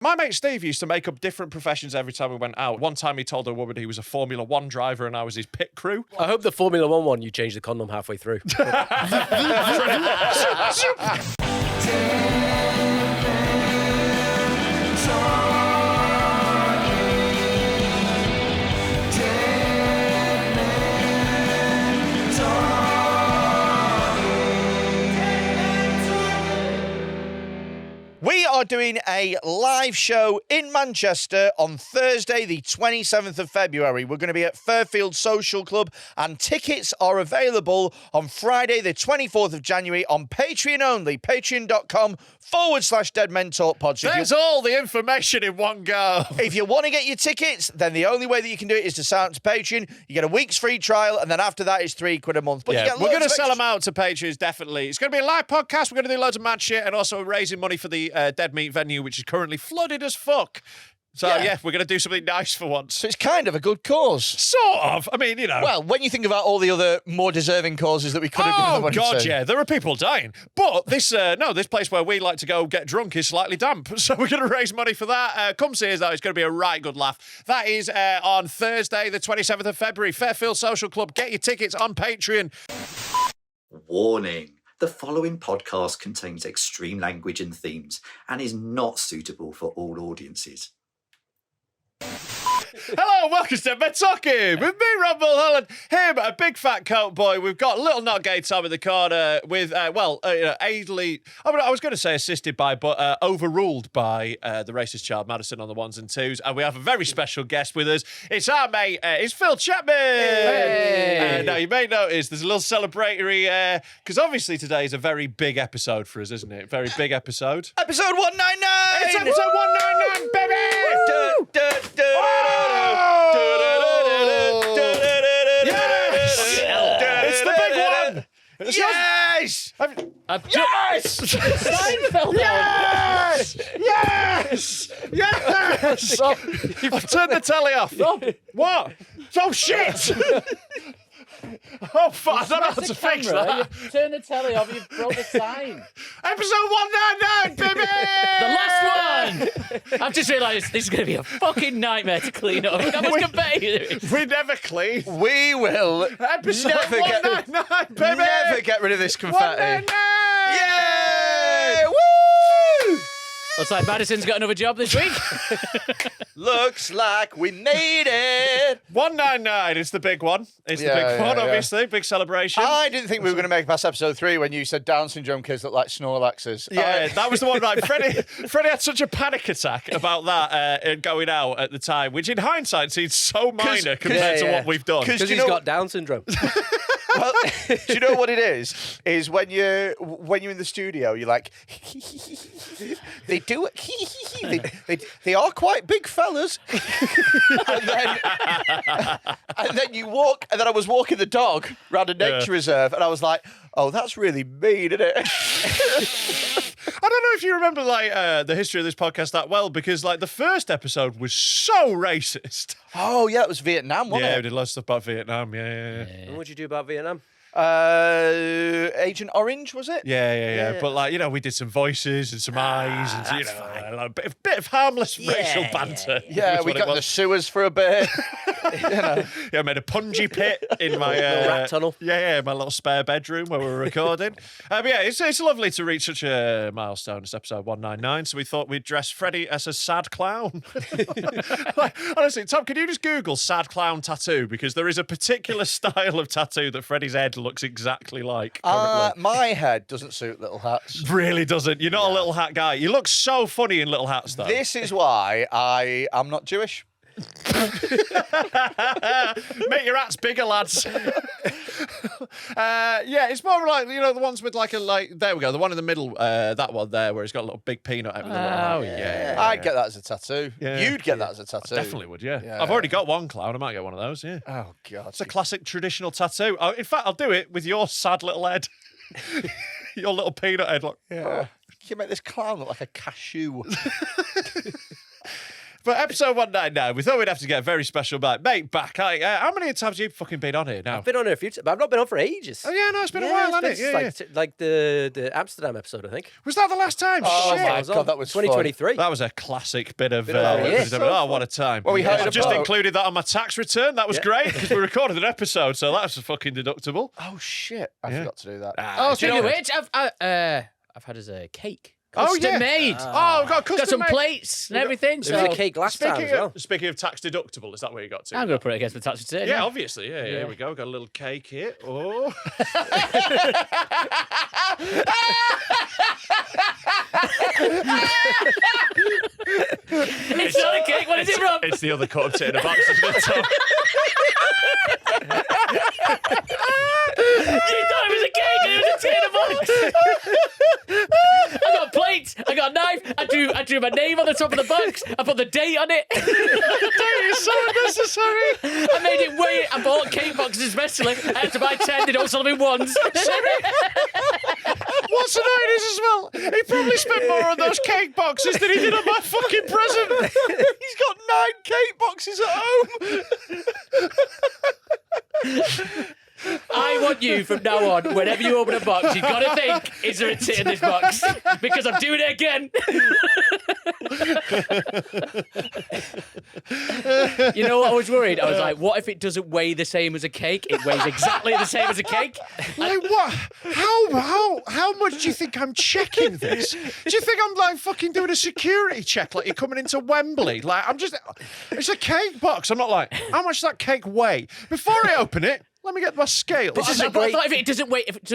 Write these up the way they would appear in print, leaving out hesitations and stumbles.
My mate Steve used to make up different professions every time we went out. One time he told a woman he was a Formula One driver and I was his pit crew. I hope the Formula One you changed the condom halfway through. We are doing a live show in Manchester on Thursday, the 27th of February. We're going to be at Fairfield Social Club, and tickets are available on Friday, the 24th of January on Patreon only, patreon.com/Dead Men Talk Pod. So There's all the information in one go. If you want to get your tickets, then the only way that you can do it is to sign up to Patreon. You get a week's free trial, and then after that, it's £3 a month. But you get we're going to sell them out to Patreons, definitely. It's going to be a live podcast. We're going to do loads of mad shit, and also raising money for the Dead Meat venue, which is currently flooded as fuck. So, yeah, we're going to do something nice for once. So it's kind of a good cause. Sort of. I mean, you know. Well, when you think about all the other more deserving causes that we could have given the money to. Oh, God, yeah. There are people dying. But this this place where we like to go get drunk is slightly damp. So we're going to raise money for that. Come see us, though. It's going to be a right good laugh. That is on Thursday, the 27th of February. Fairfield Social Club. Get your tickets on Patreon. Warning. The following podcast contains extreme language and themes and is not suitable for all audiences. Hello, welcome to Men Talking with me, Rob Mulholland, him, a big fat coat boy. We've got little not gay Tom in the corner with, aidly, I was going to say assisted by, but overruled by the racist child Madison on the ones and twos. And we have a very special guest with us. It's our mate, it's Phil Chapman. Hey. Now, you may notice there's a little celebratory, because obviously today is a very big episode for us, isn't it? Very big episode. Episode 199! It's episode 199, baby! It's the big one! Yes! Yes! Seinfeld. Yes! Yes! Yes! I've turned the telly off. What? Oh, shit! Oh, fuck, I don't know how to fix that. You turn the telly off, you've broke the sign. Episode 199, baby! The last one! I've just realised this is going to be a fucking nightmare to clean up. How much confetti there is. We never clean. We will Episode never 199, baby! never get rid of this confetti. 199! Yay! Woo! Looks like Madison's got another job this week. Looks like we made it. 199 is the big one. It's the Yeah, big one, yeah. obviously. Big celebration. I didn't think we were going to make it past episode 3 when you said Down syndrome kids look like Snorlaxes. Yeah, that was the one. Like Freddie had such a panic attack about that going out at the time, which in hindsight seems so minor compared to what we've done. Because he's got Down syndrome. Well, do you know what it is? Is when you're in the studio, you're like, they do it. They are quite big fellas. and then you walk, and then I was walking the dog around a nature reserve, and I was like, oh, that's really mean, isn't it? I don't know if you remember the history of this podcast that well, because the first episode was so racist. Oh, yeah, it was Vietnam, wasn't Yeah, we it? did lots of stuff about Vietnam. Yeah. And what'd you do about Vietnam? Agent Orange, was it? Yeah. But we did some voices and some eyes, and a bit of harmless racial banter. Yeah, was we what it got in the was. sewers for a bit. Yeah, I made a punji pit in my rat tunnel. Yeah, my little spare bedroom where we were recording. But yeah, it's lovely to reach such a milestone. It's episode 199, so we thought we'd dress Freddy as a sad clown. Honestly, Tom, can you just Google sad clown tattoo, because there is a particular style of tattoo that Freddy's head looks exactly like. My head doesn't suit little hats. Really doesn't. You're not a little hat guy. You look so funny in little hats, though. This is why I am not Jewish. Make your hats bigger, lads. It's more like the ones with there we go, the one in the middle, that one there where it's got a little big peanut out with a little hat. Yeah. I'd get that as a tattoo. Yeah. You'd get that as a tattoo. Definitely would, yeah. Yeah. I've already got one clown. I might get one of those, yeah. Oh, God. It's a classic traditional tattoo. In fact, I'll do it with your sad little head. Your little peanut head. Yeah. You make this clown look like a cashew. But episode 199, we thought we'd have to get a very special mate back. How many times have you fucking been on here now? I've been on it a few times, but I've not been on for ages. Oh, yeah, no, it's been a while, hasn't it? It's like the Amsterdam episode, I think. Was that the last time? Oh, Shit. my God, that was 2023. That was a classic bit of... yeah. What a time. Well, we heard I've just about- included that on my tax return. That was great, because we recorded an episode, so that's fucking deductible. Oh, shit. I forgot to do that. Oh, speaking of which, I've had as a cake. Oh, Custom yeah. made. Oh, got custom Got some made. plates and everything. There So was a cake last time as well. Speaking of tax deductible, is that where you got to? I'm going to put it against the tax return. Yeah, obviously. Yeah, here we go. Got a little cake here. Oh. It's not a cake. What is it, Rob? It's the other cut up tin in a box, isn't it, Tom? You thought it was a cake and it was a tin of box. I got plates. I got a knife. I drew my name on the top of the box. I put the date on it. The date is so unnecessary. I made it weigh. I bought cake boxes especially. I had to buy 10. They don't sell them in ones. What's annoying is as well, he probably spent more on those cake boxes than he did on my fucking present. He's got 9 cake boxes at home. I want you from now on, whenever you open a box, you've got to think, is there a tit in this box? Because I'm doing it again. You know what I was worried? I was like, what if it doesn't weigh the same as a cake? It weighs exactly the same as a cake. Like what? How much do you think I'm checking this? Do you think I'm like fucking doing a security check like you're coming into Wembley? Like it's a cake box. I'm not like, how much does that cake weigh? Before I open it, let me get my scale. But I thought if it doesn't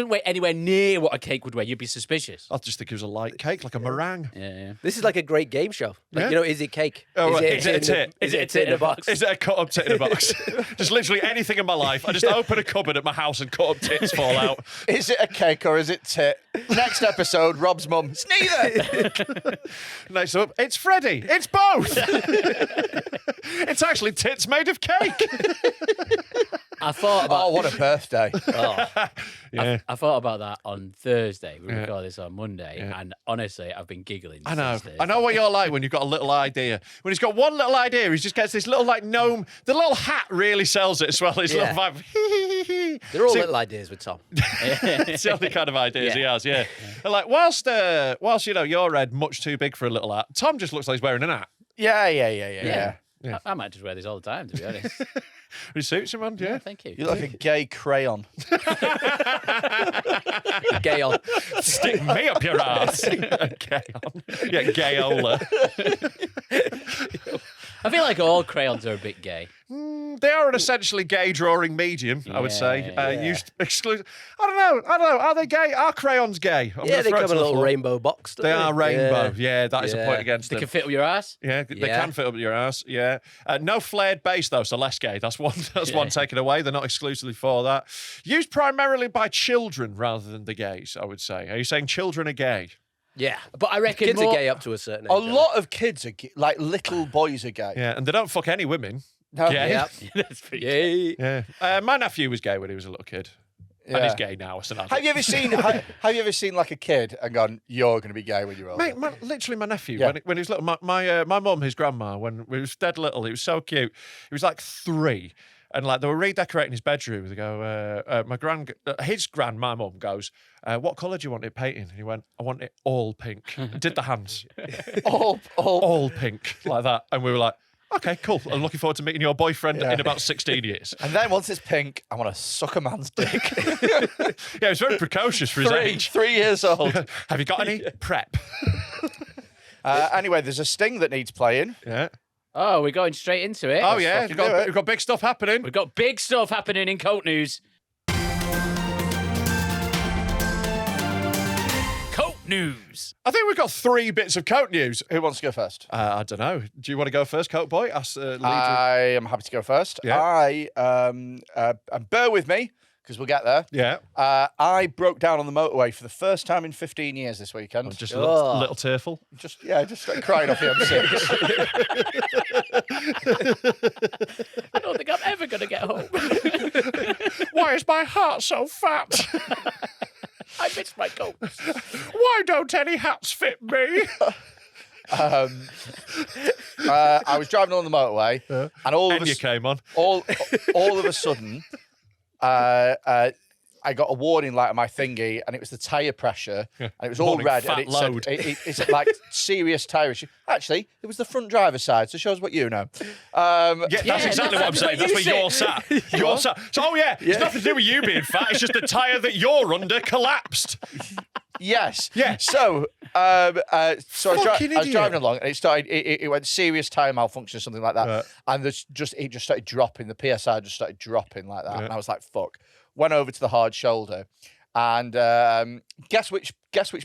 weigh anywhere near what a cake would weigh, you'd be suspicious. I just think it was a light cake, like a meringue. Yeah. This is like a great game show. Like, Yeah. you know, is it cake? Oh, right. Is it a tit? Is it a tit in a box? Is it a cut up tit in a box? Just literally anything in my life. I just open a cupboard at my house and cut up tits fall out. Is it a cake or is it tit? Next episode, Rob's mum. It's neither. Next up, it's Freddy. It's both. It's actually tits made of cake. I thought about Oh, what a birthday. Yeah. I thought about that on Thursday. We record this on Monday, and honestly, I've been giggling. I know. since Thursday. I know what you're like when you've got a little idea. When he's got one little idea, he just gets this little like gnome. The little hat really sells it as well. His little vibe. They're all See, little ideas with Tom. It's the only kind of ideas he has, yeah. And like whilst you know your head much too big for a little hat, Tom just looks like he's wearing an hat. Yeah. I might just wear this all the time, to be honest. It suits him, man. Yeah. Thank you. You're like a gay crayon. Gay on. Stick me up your ass. Gay on. Yeah, gayola. I feel like all crayons are a bit gay. They are an essentially gay drawing medium, I would say. Used exclusive. I don't know. Are they gay? Are crayons gay? I'm Yeah, gonna they throw it come to in a the little floor. rainbow box. don't They are rainbow. Yeah, that is a Yeah. point against They them. can fit up your ass. Yeah, they Yeah. can fit up your ass. Yeah, no flared base though, so less gay. That's one. That's one taken away. They're not exclusively for that. Used primarily by children rather than the gays. I would say. Are you saying children are gay? Yeah. But I reckon Kids more... are gay up to a certain age. A lot of kids are gay, like little boys are gay. Yeah, and they don't fuck any women. No. Gay. Yep. That's pretty Yay. Yeah. My nephew was gay when he was a little kid. And he's gay now. So Have you ever seen? Have you ever seen like a kid and gone, "You're going to be gay when you're older"? Mate, literally my nephew, Yeah. when he was little, my mum, his grandma, when he was dead little, he was so cute. He was like 3. And like they were redecorating his bedroom. They go, my mum goes, what colour do you want it painting? And he went, I want it all pink. And did the hands. all pink, like that. And we were like, okay, cool. I'm looking forward to meeting your boyfriend in about 16 years. And then once it's pink, I want to suck a man's dick. Yeah, he was very precocious for his age. 3 years old. Have you got any prep? Anyway, there's a sting that needs playing. Yeah. Oh, we're going straight into it. Oh, yeah. fucking do it. We've got big stuff happening. We've got big stuff happening in Coat News. Coat News. I think we've got 3 bits of coat news. Who wants to go first? I don't know. Do you want to go first, coat boy? Ask, lead you- I am happy to go first. Yeah. And bear with me because we'll get there. Yeah. I broke down on the motorway for the first time in 15 years this weekend. Just a little tearful. Just started crying off the M6. I don't think I'm ever going to get home. Why is my heart so fat? I missed my coat. Why don't any hats fit me? I was driving along the motorway, and And you came on. all of a sudden, I got a warning light on my thingy, and it was the tyre pressure, and it was all Morning red, fat and it load. said it's like serious tyre issue. Actually, it was the front driver's side, so shows what you know. Yeah, that's exactly what I'm saying. That's where you you're sat. You're sat. So, it's nothing to do with you being fat. It's just the tyre that you're under collapsed. Yes. Yeah. So, so I was Fucking idiot. driving along, and it started. It went serious tyre malfunction or something like that, and it just started dropping. The PSI just started dropping like that, and I was like, "Fuck." Went over to the hard shoulder, and guess which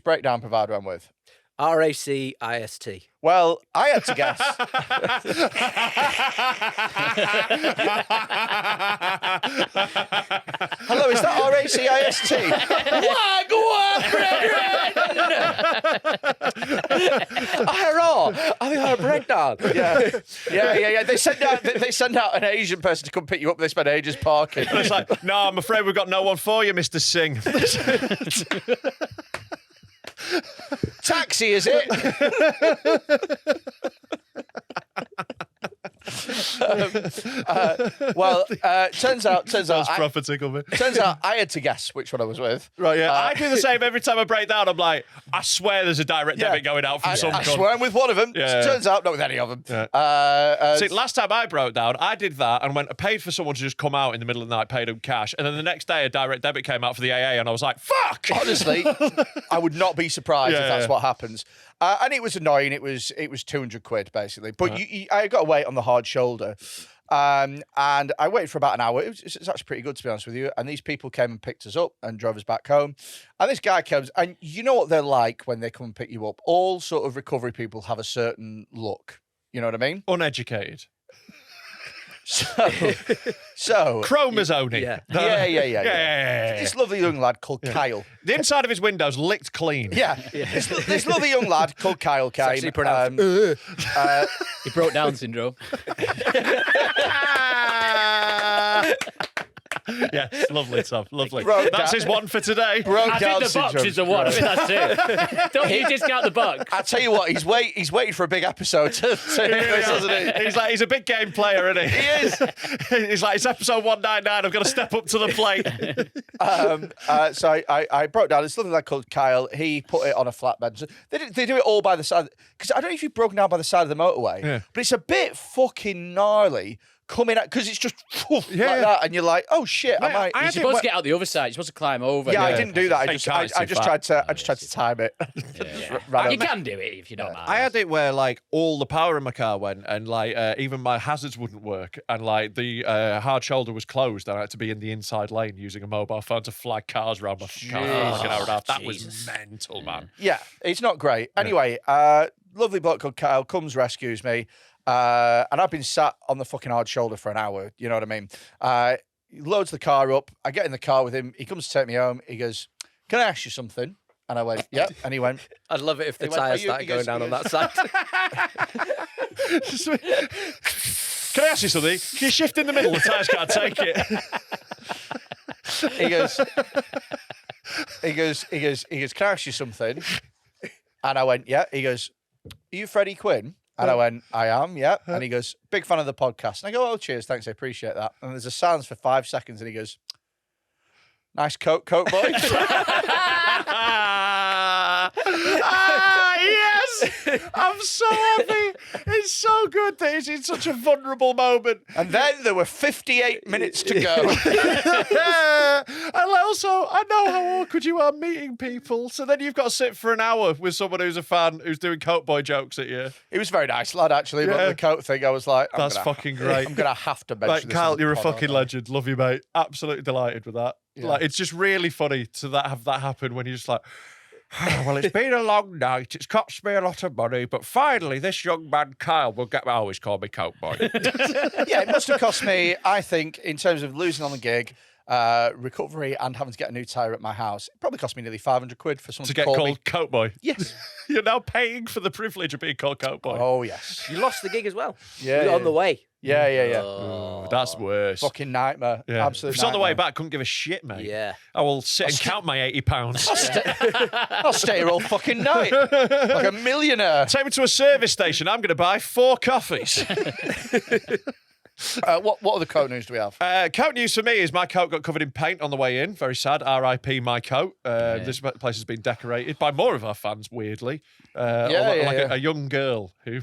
breakdown provider I'm with? RACIST. Well, I had to guess. Hello, is that RACIST? I think I had a breakdown. Yeah. They send out an Asian person to come pick you up. They spend ages parking. And it's like, no, I'm afraid we've got no one for you, Mr. Singh. Taxi, is it? Turns out, That's proper tickle me. turns out I had to guess which one I was with. Right, yeah. I do the same every time I break down. I'm like, I swear there's a direct debit going out from some I cunt. swear I'm with one of them. Yeah. Turns out, not with any of them. Yeah. See, last time I broke down, I did that and I paid for someone to just come out in the middle of the night, paid them cash, and then the next day a direct debit came out for the AA, and I was like, fuck! Honestly, I would not be surprised if that's Yeah. what happens. And it was annoying. It was 200 quid basically. But I got to wait on the hard shoulder. And I waited for about an hour. It was actually pretty good, to be honest with you. And these people came and picked us up and drove us back home. And this guy comes, and you know what they're like when they come and pick you up. All sort of recovery people have a certain look. You know what I mean? Uneducated. So Chromosome. Yeah. Yeah. this lovely young lad called Kyle. The inside of his window's licked clean. Yeah. This lovely young lad called Kyle came. actually pronounced He broke down syndrome. Yes, lovely, Tom. Lovely. Broke That's down- his one for today. broke I down think the box syndrome. is the one. I think that's it. Don't you discount the box. I tell you what, he's waiting for a big episode to this, isn't he? He's a big game player, isn't he? He is. He's like, it's episode 199. I've got to step up to the plate. So I broke down. It's something like called Kyle. He put it on a flatbed. So they do it all by the side. Because I don't know if you've broken down by the side of the motorway, but it's a bit fucking gnarly coming out because it's just like that, and you're like, oh shit, I might. You're supposed to get out the other side. You're supposed to climb over. Yeah, I didn't do that. I Take just tried to time it. You can do it if you don't mind. I had it where like all the power in my car went, and like even my hazards wouldn't work, and like the hard shoulder was closed, and I had to be in the inside lane using a mobile phone to flag cars around my car for like an hour and a half. That was mental, man. Yeah, it's not great. Anyway, lovely bloke called Kyle comes, rescues me. And I've been sat on the fucking hard shoulder for an hour. You know what I mean? He loads the car up. I get in the car with him. He comes to take me home. He goes, "Can I ask you something?" And I went, "Yep." And he went, I'd love it if the He went, tyres "Are you-" started he goes- going down he on goes- that side. Can I ask you something? Can you shift in the middle? The tyres can't take it. he goes, "Can I ask you something?" And I went, "Yeah." He goes, "Are you Freddy Quinne?" And I went, "I am, yeah." And he goes, "Big fan of the podcast." And I go, "Oh, cheers, thanks, I appreciate that." And there's a silence for 5 seconds, and he goes, "Nice coat, boy." Yes! I'm so happy. It's so good that he's in such a vulnerable moment. And then there were 58 minutes to go. And also, I know how awkward you are meeting people. So then you've got to sit for an hour with someone who's a fan who's doing coat boy jokes at you. He was a very nice lad, actually, but Yeah. the coat thing, I was like, That's fucking great. I'm going to have to mention Like, this. Kyle, on the you're a pod, fucking aren't I? legend. Love you, mate. Absolutely delighted with that. Yeah. Like, it's just really funny to have that happen when you're just like, well, it's been a long night. It's cost me a lot of money, but finally, this young man, Kyle, will get. I always call me Coat Boy. Yeah, it must have cost me, I think, in terms of losing on the gig, recovery, and having to get a new tyre at my house, it probably cost me nearly 500 quid for someone to to get call called me. Coat Boy. Yes. You're now paying for the privilege of being called Coat Boy. Oh, yes. You lost the gig as well. Yeah, You were yeah. on the way. Yeah. Oh. That's worse. Fucking nightmare. Yeah. Absolute If it's on the way nightmare. back, couldn't give a shit, mate. Yeah. I will sit and count my £80. I'll stay here all fucking night. Like a millionaire. Take me to a service station. I'm going to buy 4 coffees. What other coat news do we have? Coat news for me is my coat got covered in paint on the way in. Very sad. R.I.P. my coat. This place has been decorated by more of our fans, weirdly. A young girl who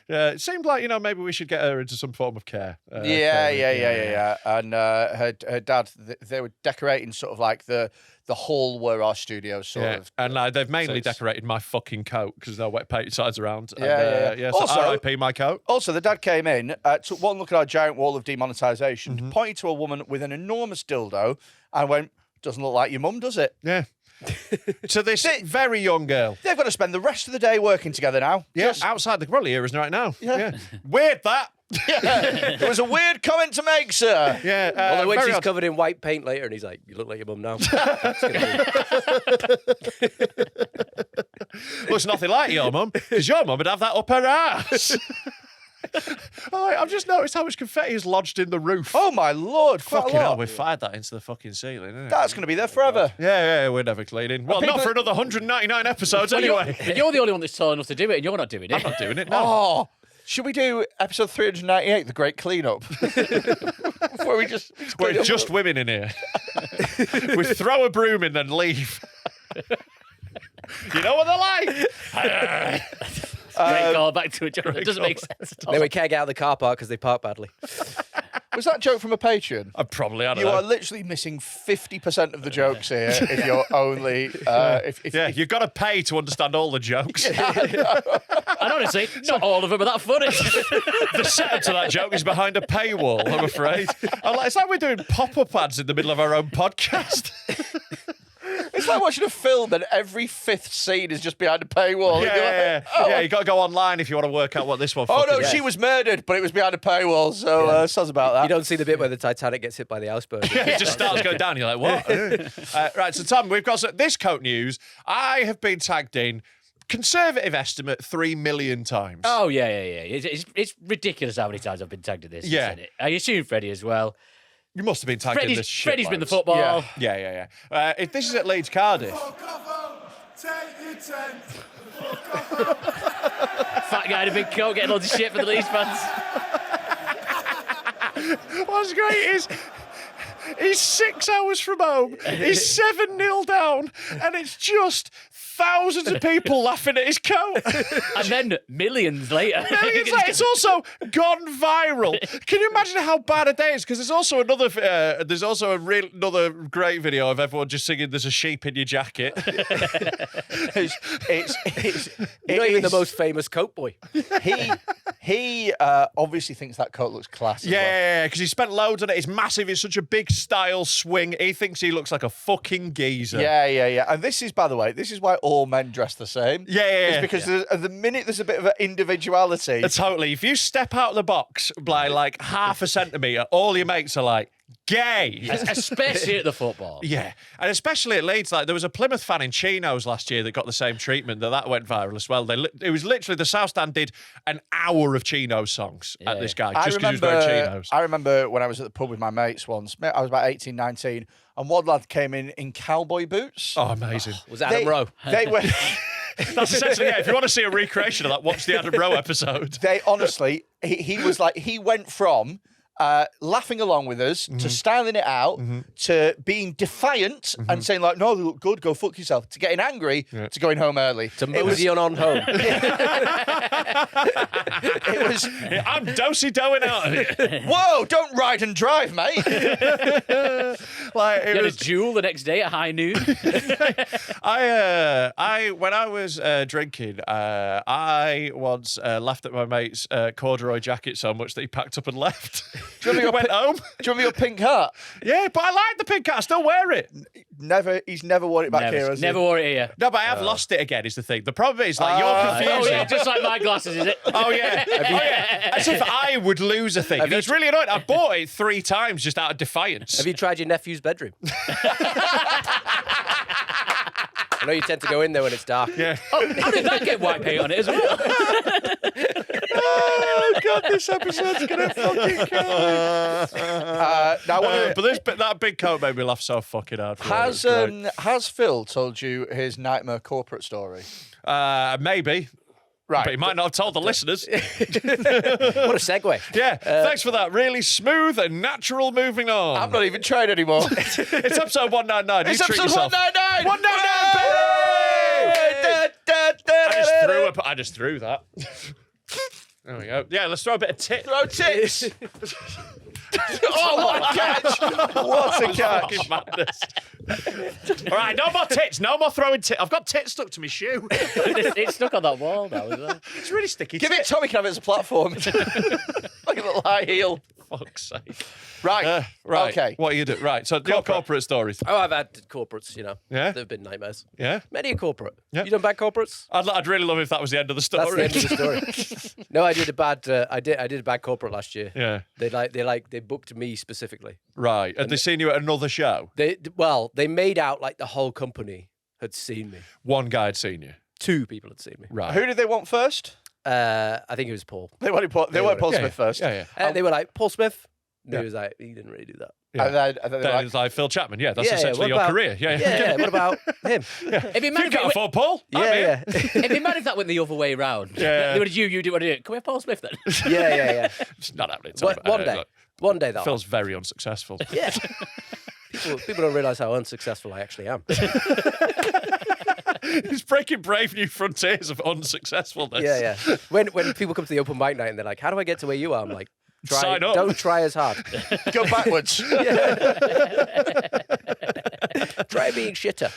it seemed like, maybe we should get her into some form of care. Yeah. And her dad, they were decorating sort of like the hall where our studio sort of. And they've mainly decorated my fucking coat because they'll wet paint sides around. Yeah. So Also, R.I.P. my coat. Also, the dad came in, took one look at our giant wall of demonetisation, pointed to a woman with an enormous dildo, and went, "Doesn't look like your mum, does it?" Yeah. To this very young girl. They've got to spend the rest of the day working together now. Yes, outside the probably here isn't right now. Yeah. Weird that. It was a weird comment to make, sir. Yeah. Although when very she's odd. covered in white paint later and he's like, "You look like your mum now." Looks nothing like your mum, because your mum would have that up her ass. I've just noticed how much confetti is lodged in the roof. Oh my lord! Quite Fucking a hell, lot. we fired that into the fucking ceiling, isn't it? That's going to be there forever. Yeah, we're never cleaning. Well, people- not for another 199 episodes anyway. You're the only one that's tall enough to do it, and you're not doing it. I'm not doing it, no. Oh, should we do episode 398, the Great Cleanup? Where we just We're clean up. just women in here. We throw a broom in, then leave. You know what they're like? Great call back to a joke that doesn't make sense at all. Then we can't get out of the car park because they park badly. Was that joke from a Patreon? I probably, I don't You know. are literally missing 50% of the jokes here if you're only... Yeah, you've got to pay to understand all the jokes. And honestly, not all of them are that funny. The setup to that joke is behind a paywall, I'm afraid. It's like we're doing pop-up ads in the middle of our own podcast. It's like watching a film and every 5th scene is just behind a paywall. And you're like, Yeah, you got to go online if you want to work out what this one Oh fucking no, is. she was murdered, but it was behind a paywall, so soz about that. You don't see the bit where the Titanic gets hit by the iceberg. It just starts going down. You're like, what? Right, so Tom, we've got this coat news. I have been tagged in, conservative estimate, 3 million times. Oh, yeah. It's ridiculous how many times I've been tagged in this. Yeah. Isn't it? I assume Freddie as well. You must have been tagged in this shit. Freddie's been the loads. football. Yeah. If this is at Leeds Cardiff. Fat guy in a big coat getting loads of shit for the Leeds fans. What's great is he's 6 hours from home. He's 7-0 down, and it's just thousands of people laughing at his coat. And then millions later. It's also gone viral. Can you imagine how bad a day it is? Because there's also another great video of everyone just singing "There's a sheep in your jacket." It's You're not even the most famous coat boy. He obviously thinks that coat looks classy. Yeah, because he spent loads on it. It's massive. It's such a big style swing. He thinks he looks like a fucking geezer. Yeah. And this is, by the way, why all men dress the same. Yeah. It's because at the minute there's a bit of an individuality. Totally. If you step out of the box by like half a centimetre, all your mates are like, gay. Especially at the football. Yeah, and especially at Leeds. Like there was a Plymouth fan in chinos last year that got the same treatment. That went viral as well. It was literally the South Stand did an hour of chino songs at this guy just because he was wearing chinos. I remember when I was at the pub with my mates once. I was about 18, 19, and one lad came in cowboy boots. Oh, amazing! Was Adam Rowe? They were. That's essentially If you want to see a recreation of that, watch the Adam Rowe episode. They honestly, he was like, he went from laughing along with us to styling it out to being defiant and saying like, no, they look good, go fuck yourself, to getting angry to going home early. To mosey on home. It was, I'm dosey-doing out of here. whoa, don't ride and drive, mate. Like You it had was. a duel the next day at high noon. When I was drinking, I once laughed at my mate's corduroy jacket so much that he packed up and left. Do you remember Went home. Do you remember your pink hat? Yeah, but I like the pink hat. I still wear it. He's never worn it back here, has he? Never wore it here. No, but I have lost it again. Is the thing. The problem is like you're confusing. Oh, yeah, just like my glasses, is it? Oh yeah. As if I would lose a thing. And it's really annoying. I bought it 3 times just out of defiance. Have you tried your nephew's bedroom? I know you tend to go in there when it's dark. Yeah. Oh, how did that get white paint on it as well? Oh God, this episode's gonna fucking kill me. Now, But that big coat made me laugh so fucking hard. Has Phil told you his nightmare corporate story? Maybe. Right. But he might not have told the listeners. What a segue. Yeah, thanks for that. Really smooth and natural moving on. I'm not even trying anymore. It's episode 199. It's You treat episode yourself. 199! 199, I just threw that. There we go. Yeah, let's throw a bit of tit. Throw tits! Oh, what a catch! What a catch! Fucking madness. All right, no more tits. No more throwing tit. I've got tit stuck to my shoe. It's stuck on that wall now, isn't it? It's really sticky. Give it Tommy, can have it as a platform. Like a little high heel. Fuck's sake. Right. Right. Okay. What are you doing? Right. So your corporate stories. Oh, I've had corporates, you know. Yeah? They've been nightmares. Yeah. Many a corporate. Yeah. You done bad corporates? I'd really love if that was the end of the story. That's the end of the story. No, I did a bad. I did a bad corporate last year. Yeah. They booked me specifically. Right. Had they seen you at another show? They made out like the whole company had seen me. One guy had seen you. 2 people had seen me. Right. Who did they want first? I think it was Paul. They wanted Paul Smith first. Yeah. And they were like, Paul Smith? And Yeah. he was like, he didn't really do that. Yeah. And then they were Then like, it's like Phil Chapman. Yeah, that's Yeah, essentially what your about- career. Yeah. Yeah, what about him? It'd be You mad if can't it, afford Paul. I'm here. Yeah. it'd be mad if that went the other way round. Yeah. They would you didn't want to do it. Can we have Paul Smith then? Yeah. It's not happening. It's One not happening. day. Look, One day, though. Phil's very unsuccessful. Yeah. People don't realise how unsuccessful I actually am. He's breaking brave new frontiers of unsuccessfulness. Yeah. When people come to the open mic night and they're like, how do I get to where you are? I'm like, Sign up. don't try as hard. go backwards. Try being shitter.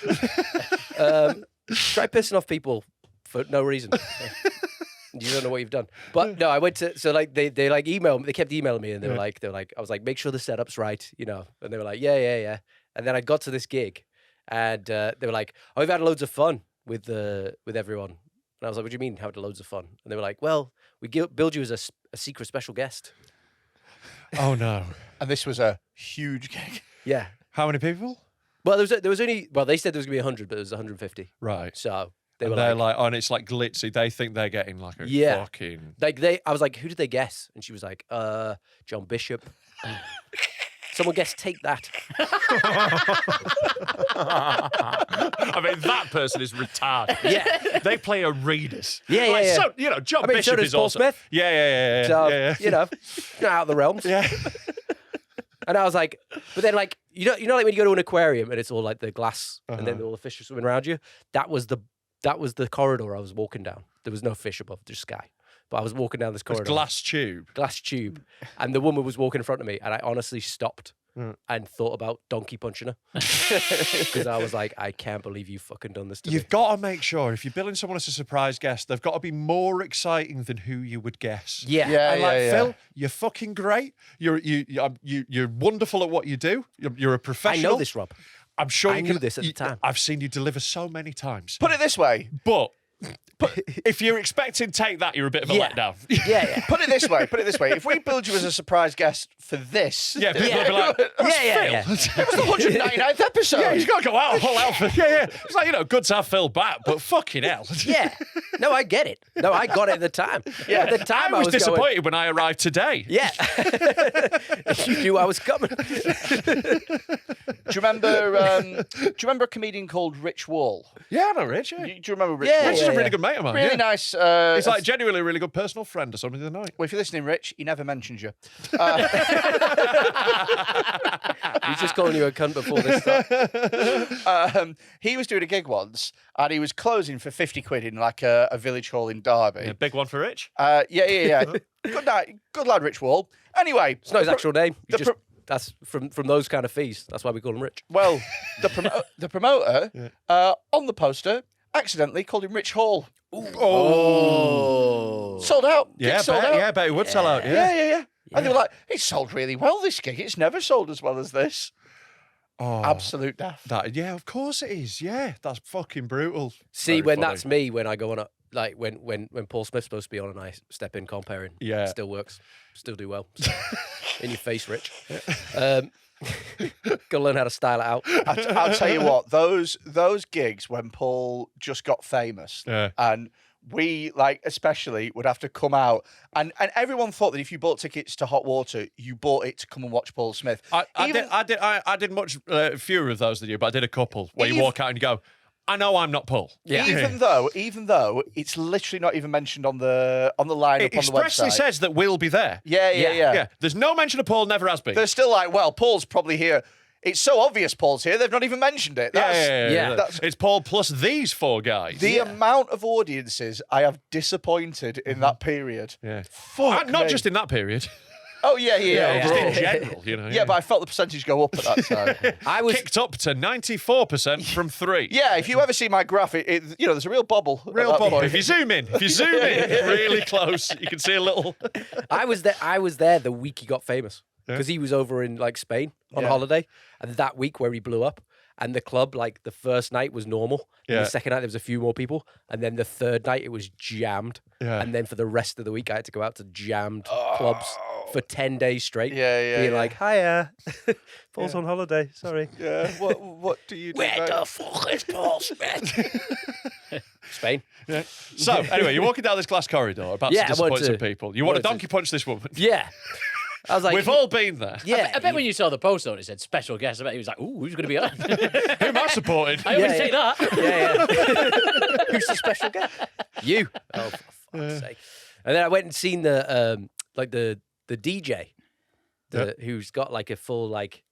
Try pissing off people for no reason. You don't know what you've done. But no, I went to, so like they like emailed me, they kept emailing me and they were like, I was like, make sure the setup's right, you know. And they were like, yeah. And then I got to this gig and they were like, oh, we've had loads of fun with everyone. And I was like, what do you mean, had loads of fun? And they were like, well, we build you as a secret special guest. Oh no. And this was a huge gig. Yeah. How many people? Well, there was only, well, they said there was going to be 100, but there was 150. Right. So they And were they're like, like, oh, and it's like glitzy. They think they're getting like a Yeah. fucking. I was like, who did they guess? And she was like, John Bishop. Someone guessed Take That. I mean, that person is retarded. Yeah. They play arenas. Yeah. So, you know, John I mean, so Bishop does is Paul also. Smith. Yeah. So, you know, not out of the realms. Yeah. And I was like, but then like, you know, like when you go to an aquarium and it's all like the glass and then all the fish are swimming around you. That was the corridor I was walking down. There was no fish above, just sky. But I was walking down this corridor. Glass tube. Glass tube. And the woman was walking in front of me and I honestly stopped and thought about donkey punching her. Because I was like, I can't believe you fucking done this to me. You've got to make sure if you're billing someone as a surprise guest, they've got to be more exciting than who you would guess. Yeah. And like Phil, you're fucking great. You're wonderful at what you do. You're a I professional. know this, Rob. I'm sure I you knew can- this at the time. I've seen you deliver so many times. Put it this way. But if you're expecting Take That, you're a bit of a Yeah. letdown. Yeah. Put it this way. If we build you as a surprise guest for this, Yeah, people will be like, that's Yeah. Phil. it was the 199th episode. Yeah, he's got to go out whole outfit. Yeah. It's like, you know, good to have Phil back, but fucking hell. Yeah. No, I get it. No, I got it at the time. Yeah. At the time, I was going, disappointed when I arrived today. yeah. You knew I was coming. Do you remember a comedian called Rich Wall? Yeah, I know Rich. Yeah. Do you remember Rich Yeah, Wall? Rich is a really good mate of mine. Really yeah. nice. He's like genuinely a really good personal friend or something the other night. well, if you're listening, Rich, he never mentions you. He's just calling you a cunt before this stuff. He was doing a gig once, and he was closing for 50 quid in like a village hall in Derby. Yeah, big one for Rich. Yeah. Good lad, Rich Wall. Anyway, It's not his actual name. He the just, pro- that's from those kind of fees. That's why we call him Rich. well, the promoter on the poster accidentally called him Rich Hall. Oh. Sold out. Yeah, Gig sold out. I bet it would sell out. Yeah. Yeah. And they were like, "It sold really well, this gig. It's never sold as well as this." Oh, Absolute daft. yeah, of course it is. Yeah, that's fucking brutal. See, Very when funny. that's me, when I go on a, like when Paul Smith's supposed to be on and I step in comparing, Yeah. it still works. Still do well. In your face, Rich. Gotta learn how to style it out. I'll tell you what, those gigs when Paul just got famous Yeah. and we, like, especially would have to come out, and everyone thought that if you bought tickets to Hot Water, you bought it to come and watch Paul Smith. I did much fewer of those than you, but I did a couple where you walk out and you go, I know I'm not Paul. Yeah. Even though it's literally not even mentioned on the lineup It on the website. expressly says that we'll be there. Yeah. There's no mention of Paul, never has been. They're still like, well, Paul's probably here. It's so obvious Paul's here, they've not even mentioned it. That's, It's Paul plus these 4 guys. the amount of audiences I have disappointed in that period. Yeah. Fuck Not me. just in that period. Oh, yeah. Just in overall. general, you know. Yeah, but I felt the percentage go up at that time. I was kicked up to 94% from 3. Yeah, if you ever see my graph, there's a real bubble. at Real that bubble. point. If you zoom in really close, you can see a little. I was there the week he got famous because he was over in like Spain on holiday, and that week where he blew up, and the club, like the first night was normal, and the second night there was a few more people, and then the third night it was jammed, and then for the rest of the week I had to go out to jammed clubs for 10 days straight, being like, hiya, Paul's on holiday, sorry. Yeah. What do you do? Where the fuck is Paul Smith? Spain. Yeah. So, anyway, you're walking down this glass corridor about to disappoint some people. You want to donkey punch this woman. Yeah. I was like, We've all been there. yeah. I bet when you saw the post on it said special guest, I bet he was like, ooh, who's going to be on? Who am I supporting? I always say that. Yeah. Who's the special guest? You. Oh, for fuck's sake. And then I went and seen the DJ, who's got like a full like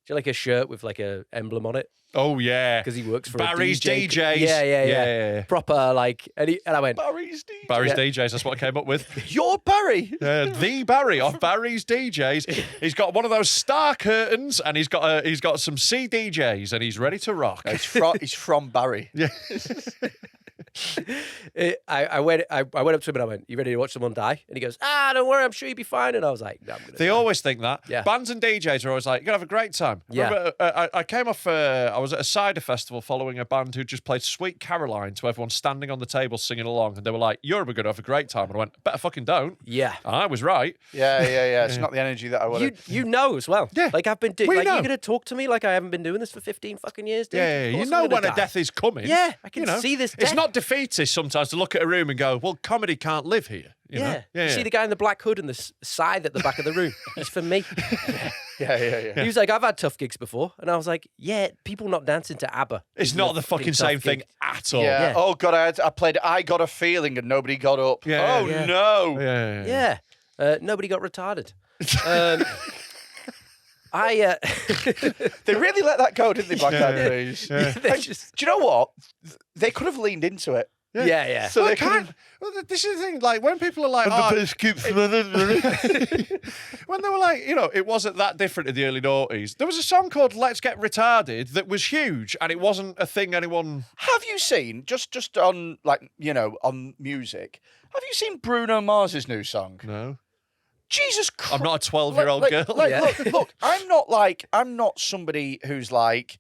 a shirt with like a emblem on it. Oh, yeah. Because he works for Barry's a DJ. DJs. Yeah. Proper like, and I went, Barry's DJ. Barry's DJs, that's what I came up with. You're Barry. The Barry off Barry's DJs. He's got one of those star curtains, and he's got some CDJs, and he's ready to rock. He's from Barry. Yeah. I went up to him and I went, "You ready to watch someone die?" And he goes, "Don't worry, I'm sure you'll be fine." And I was like, "No, I'm gonna They die." always think that. Yeah. Bands and DJs are always like, you're going to have a great time. Yeah. Remember, I came off, I was at a cider festival following a band who just played Sweet Caroline to everyone standing on the table singing along. And they were like, you're going to have a great time. And I went, better fucking don't. Yeah. And I was right. Yeah. It's not the energy that I want. You know as well. Yeah. Like I've been doing. We Like know. you're gonna talk to me like I haven't been doing this for 15 fucking years, dude. Yeah, Of you course know I'm gonna when a die. death is coming. Yeah, I can You know, see this It's death. not defeatist sometimes to look at a room and go, well, comedy can't live here. You know? You see the guy in the black hood and the scythe at the back of the room. It's for me. Yeah. He was like, I've had tough gigs before. And I was like, yeah, people not dancing to ABBA. It's is not the fucking tough same thing gig. at all. Yeah. Yeah. Oh God, I played. I got a feeling, and nobody got up. Yeah. Oh Yeah. no. Yeah. Yeah. Nobody got retarded. I They really let that go, didn't they? Black Eyed Peas. they just, Do you know what? They could have leaned into it. yeah. So Well, they can't. Well, this is the thing. Like when people are like, when they were like, you know, it wasn't that different in the early noughties. There was a song called "Let's Get Retarded" that was huge, and it wasn't a thing anyone. Have you seen just on on music? Have you seen Bruno Mars's new song? No, Jesus Christ! I'm not a 12-year-old girl. Yeah. Look, I'm not somebody who's like,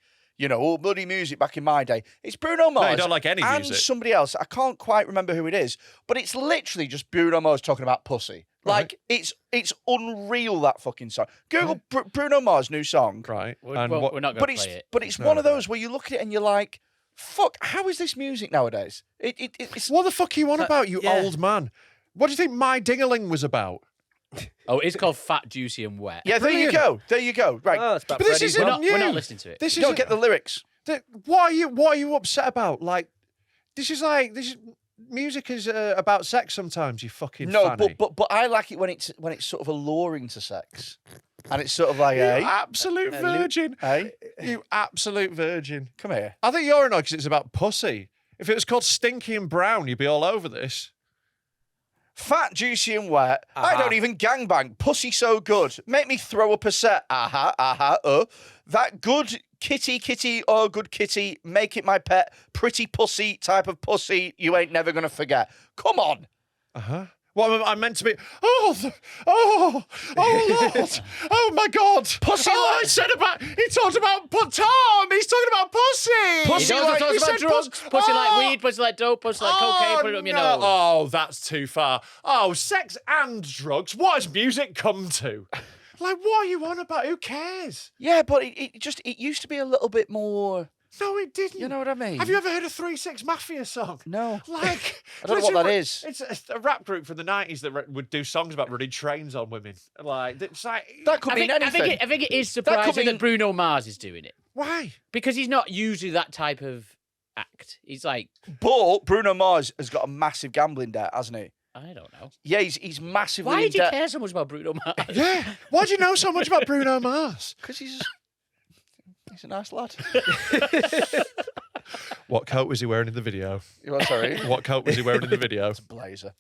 oh, bloody music back in my day. It's Bruno Mars. No, you don't like any and music. somebody else. I can't quite remember who it is, but it's literally just Bruno Mars talking about pussy. Like, it's unreal, that fucking song. Google Bruno Mars' new song. Right. We're And not what- going to But play it. it's one of those where you look at it and you're like, fuck, how is this music nowadays? It's What the fuck are you on about, you yeah. old man? What do you think My Dingaling was about? Oh, it's called Fat, Juicy and Wet. yeah, there you go. There you go. Right. Oh, it's about But this Freddie. isn't we're, not, new. we're not listening to it. This You is don't get the lyrics. What are you upset about? Like, this is music is about sex sometimes. You fucking No, fanny. but I like it when it's sort of alluring to sex, and it's sort of like, You hey, absolute virgin. hey, You absolute virgin. come here. I think you're annoyed because it's about pussy. If it was called Stinky and Brown, you'd be all over this. Fat, juicy, and wet. I don't even gangbang. Pussy so good. Make me throw up a set. That good kitty, oh, good kitty. Make it my pet. Pretty pussy type of pussy you ain't never going to forget. Come on. What am I meant to be? Oh, Lord! Oh my God! Pussy Oh, like- he talked about Tom. He's talking about pussy. He Pussy also like- talks he about said drugs. pus- Pussy like Oh! weed, pussy like dope, pussy like cocaine, put it up your no. nose. Oh, that's too far. Oh, sex and drugs. What has music come to? Like, what are you on about? Who cares? Yeah, but it used to be a little bit more No, it didn't. You know what I mean? Have you ever heard a 3-6 Mafia song? No. Like, I don't know what that is. It's a rap group from the 90s that would do songs about running trains on women. Like, it's like, That could mean anything. I think it is surprising that Bruno Mars is doing it why? because he's not usually that type of act. He's like, But Bruno Mars has got a massive gambling debt, hasn't he? I don't know. Yeah, he's massively Why in do you debt. care so much about Bruno Mars? Yeah. Why do you know so much about Bruno Mars? Because he's a nice lad. What coat was he wearing in the video? You're sorry. What coat was he wearing in the video? Blazer.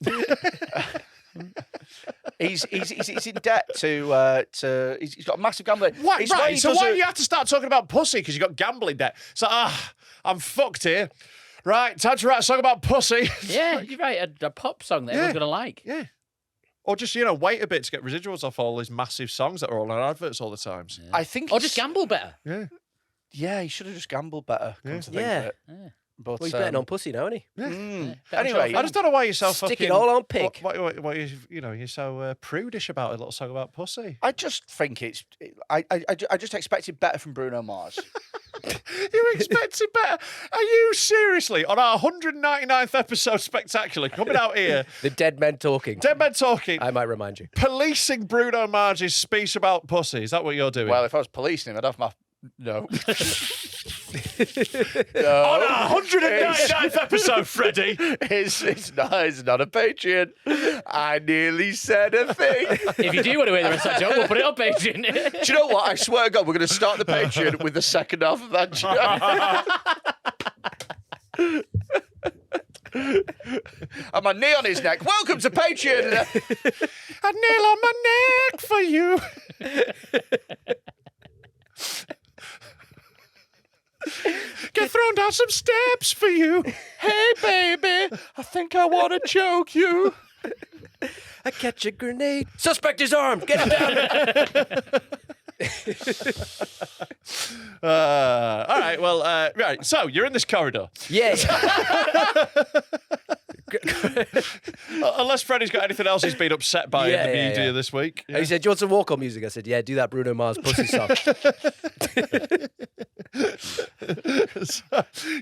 He's in debt to he's got a massive gambling. What? It's why Right. he So does why a- do you have to start talking about pussy because you got gambling debt? So I'm fucked here. Right, time to write a song about pussy. Yeah, you're right. A pop song that everyone's going to like. Yeah. Or just, wait a bit to get residuals off all these massive songs that are all on adverts all the time. I think Or just gamble better. Yeah. Yeah, he should have just gambled better. Come to think Yeah. of it. Yeah. But Well, he's betting on pussy now, isn't he? Anyway, I just don't know why you're so Stick fucking... it all on pig. What you're so prudish about a little song about pussy. I just think I just expected better from Bruno Mars. You expected better? Are you seriously, on our 199th episode spectacular, coming out here, The dead men talking. Dead Men Talking, I might remind you. policing Bruno Mars's speech about pussy? Is that what you're doing? Well, if I was policing him, I'd have my no. on our 199th episode, Freddie. It's not a Patreon. I nearly said a thing. If you do want to hear the rest of that joke, we'll put it on Patreon. Do you know what? I swear to God, we're going to start the Patreon with the second half of that joke. And my knee on his neck. Welcome to Patreon. A nail on my neck for you. Get thrown down some steps for you. Hey, baby, I think I want to choke you. I catch a grenade. Suspect is armed. Get him down. All right, well, right. So you're in this corridor. Yeah. Unless Freddie's got anything else he's been upset by in the media this week. He said, "Do you want some walk-on music?" I said, "Yeah, do that Bruno Mars pussy song."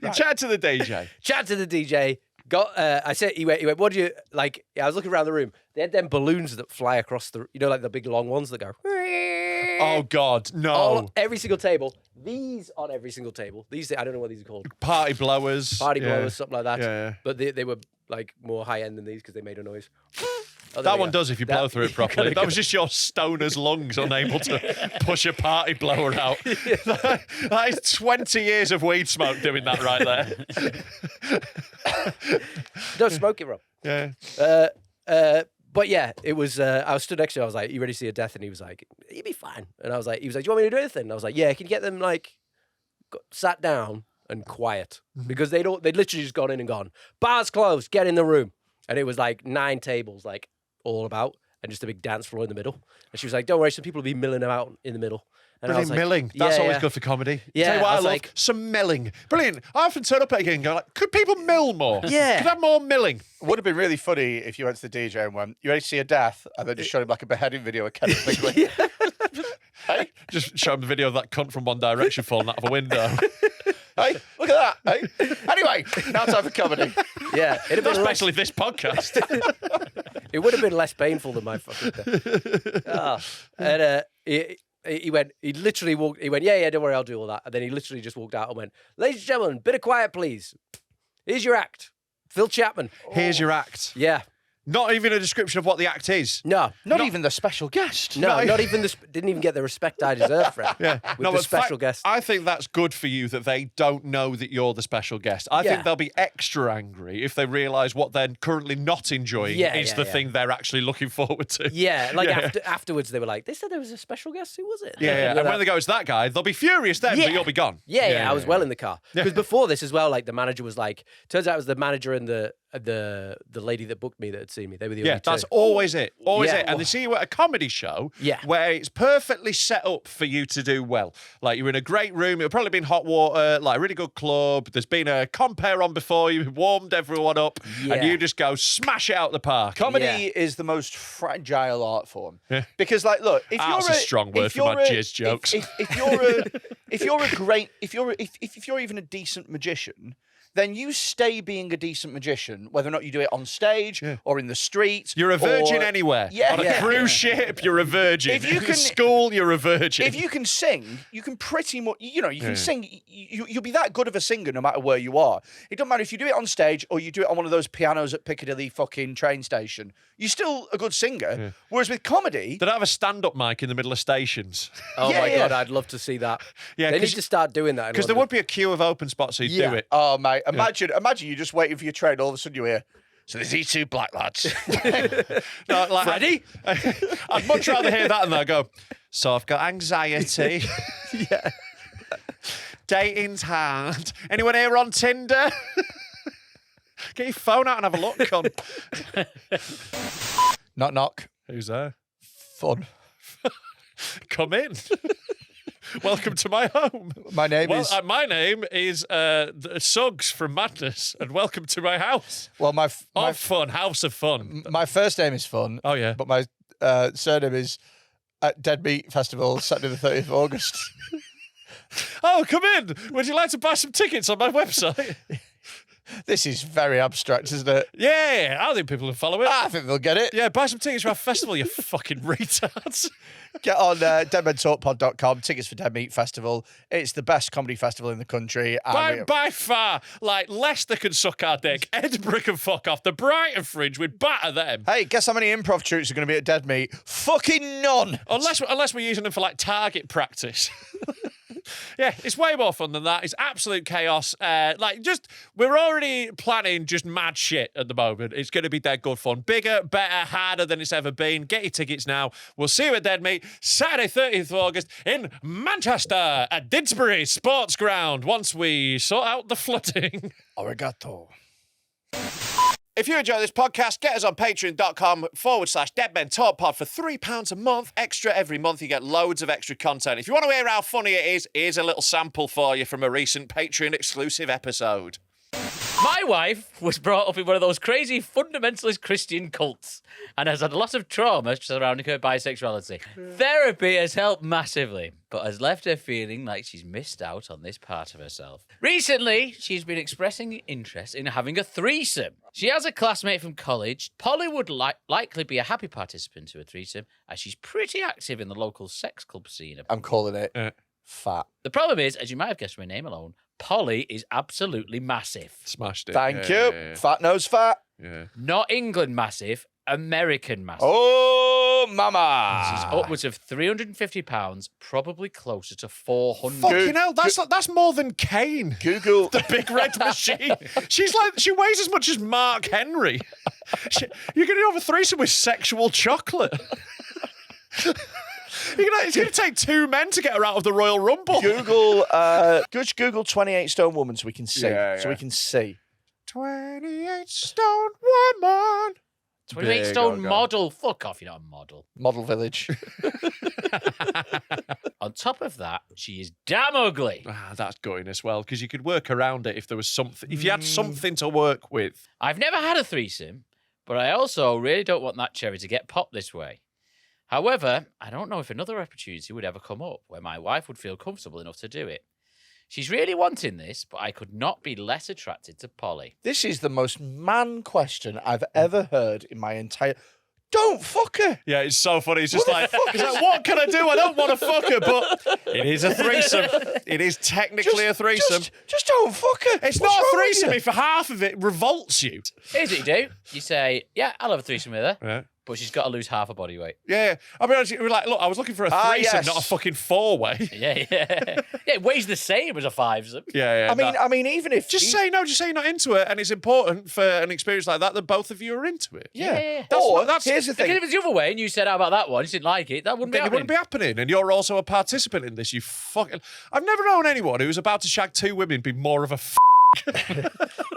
You chat to the DJ. Chat to the DJ. I said, he went, what do you like? I was looking around the room. They had them balloons that fly across the, like the big long ones that go. Oh God, no! Every single table. These on every single table. These, I don't know what these are called. Party blowers. Party Yeah. blowers, something like that. Yeah. But they were like more high end than these because they made a noise. Oh, there That we one go. does if you blow through it properly. That was just your stoner's lungs unable to push a party blower out. That is 20 years of weed smoke doing that right there. Don't smoke it, Rob. Yeah. But yeah, it was. I was stood next to him. I was like, "You ready to see a death?" And he was like, "You'll be fine." And I was like, "He was like, do you want me to do anything?" And I was like, "Yeah, can you get them like sat down and quiet because they'd literally just gone in and gone. Bars closed. Get in the room." And it was like 9 tables, like all about, and just a big dance floor in the middle. And she was like, "Don't worry, some people will be milling about in the middle." And I was Brilliant, like, milling. That's yeah, always yeah. good for comedy. Yeah, Tell you what I I was love? like- Some milling. Brilliant. I often turn up at a gig and go like, could people mill more? Yeah. Could have more milling? Would have been really funny if you went to the DJ and went, "You ready to see a death?" And then just showed him like a beheading video of Kenneth Bigley. Hey, Just show them the video of that cunt from One Direction falling out of a window. hey, look at that. Hey. Anyway, now time for comedy. Yeah, it'd have been less, Especially this podcast. it would have been less painful than my fucking death. And he went, he literally walked, he went, yeah, don't worry, I'll do all that. And then he literally just walked out and went, "Ladies and gentlemen, bit of quiet, please. Here's your act. Phil Chapman." Here's your act. Yeah. Not even a description of what the act is. No. Not even the special guest. No, not even didn't even get the respect I deserve, Fred. Yeah. With No, the but special guest. I think that's good for you that they don't know that you're the special guest. I Yeah. think they'll be extra angry if they realise what they're currently not enjoying is the thing they're actually looking forward to. Yeah, like Yeah. afterwards they were like, "They said there was a special guest. Who was it?" Yeah. And when they go, "It's that guy," they'll be furious then, Yeah. but you'll be gone. Yeah, I was well in the car. Because before this as well, like the manager was like, turns out it was the manager and the lady that booked me that had seen me. They were the Yeah, only two. that's always it. Always Yeah. it. And they see you at a comedy show Yeah. where it's perfectly set up for you to do well. Like you're in a great room, it'll probably been hot water, like a really good club. There's been a compere on before, you've warmed everyone up, Yeah. and you just go smash it out the park. Comedy Yeah. is the most fragile art form. Yeah. Because, like, look, if That's you're a strong word if for my you're jizz jokes. If if you're even a decent magician, then you stay being a decent magician, whether or not you do it on stage or in the street. You're a virgin or- anywhere. Yeah. On a cruise ship, you're a virgin. If you In can- school, you're a virgin. If you can sing, you can pretty much, you can sing. You'll be that good of a singer no matter where you are. It doesn't matter if you do it on stage or you do it on one of those pianos at Piccadilly fucking train station. You're still a good singer. Whereas with comedy, They don't have a stand-up mic in the middle of stations. Oh Yeah, my yeah. God, I'd love to see that. Yeah, They need 'cause- to start doing that. Because there would be a queue of open spots, so you'd do it. Oh mate, imagine you're just waiting for your train. All of a sudden you hear. So there's these two black lads. No, like, Freddy? I'd much rather hear that than I go, so I've got anxiety. Yeah. Dating's hard. Anyone here on Tinder? Get your phone out and have a look on. Knock knock. Who's there? Fun. Come in. Welcome to my home. My name Well, is. my name is Suggs from Madness, and welcome to my house. Well, my Of fun, house of fun. my first name is Fun. Oh, yeah. But my surname is at Dead Meat Festival, Saturday the 30th of August. Oh, come in. Would you like to buy some tickets on my website? This is very abstract, isn't it? Yeah, I think people will follow it. I think they'll get it. Yeah, buy some tickets for our festival, you fucking retards. Get on deadmentalkpod.com, tickets for Dead Meat Festival. It's the best comedy festival in the country. and By far, like, Leicester can suck our dick, Edinburgh can fuck off, the Brighton Fringe, we'd batter them. Hey, guess how many improv troops are going to be at Dead Meat? Fucking none. Unless we're using them for, like, target practice. Yeah, it's way more fun than that. It's absolute chaos. We're already planning just mad shit at the moment. It's going to be dead good fun. Bigger, better, harder than it's ever been. Get your tickets now. We'll see you at Dead Meat, Saturday, 30th of August in Manchester at Didsbury Sports Ground once we sort out the flooding. Arigato. If you enjoy this podcast, get us on patreon.com/deadmentalkpod for £3 a month. Extra every month. You get loads of extra content. If you want to hear how funny it is, here's a little sample for you from a recent Patreon exclusive episode. My wife was brought up in one of those crazy fundamentalist Christian cults and has had a lot of trauma surrounding her bisexuality. Therapy has helped massively, but has left her feeling like she's missed out on this part of herself. Recently, she's been expressing interest in having a threesome. She has a classmate from college. Polly would likely be a happy participant to a threesome, as she's pretty active in the local sex club scene. I'm calling it fat. The problem is, as you might have guessed from her name alone, Polly is absolutely massive. Smashed it. Thank you. Fat knows fat. Yeah. Not England massive, American massive. Oh, mama. She's upwards of £350, probably closer to 400. Fucking hell, that's more than Kane. Google. The big red machine. She weighs as much as Mark Henry. You're going to have a threesome with sexual chocolate. It's going to take 2 men to get her out of the Royal Rumble. Google. Just Google 28 stone woman so we can see. Yeah, So yeah. we can see. 28 stone woman. 28 Big stone old guy. model. Fuck off, you're not a model. Model Village. On top of that, she is damn ugly. That's going as well, because you could work around it if there was something. If you had something to work with. I've never had a threesome, but I also really don't want that cherry to get popped this way. However, I don't know if another opportunity would ever come up where my wife would feel comfortable enough to do it. She's really wanting this, but I could not be less attracted to Polly. This is the most man question I've ever heard in my entire. Don't fuck her. Yeah, it's so funny. It's just like, what can I do? I don't want to fuck her, but it is a threesome. It is technically a threesome. Just don't fuck her. It's What's not a wrong with threesome you? if half of it revolts you. Here's what you do. You say, yeah, I'll have a threesome with her, Yeah. but she's got to lose half her body weight. Yeah. I mean, we're like, look, I was looking for a threesome, yes. not a fucking 4-way. Yeah. Yeah, it weighs the same as a fivesome. Yeah. I mean, even if Just say no. Just say you're not into it, and it's important for an experience like that both of you are into it. yeah. Yeah. Or that's- here's the Because thing. if it's the other way and you said, how about that one? You didn't like it, that wouldn't be Then it happening. wouldn't be happening, and you're also a participant in this. You fucking. I've never known anyone who's about to shag 2 women be more of a.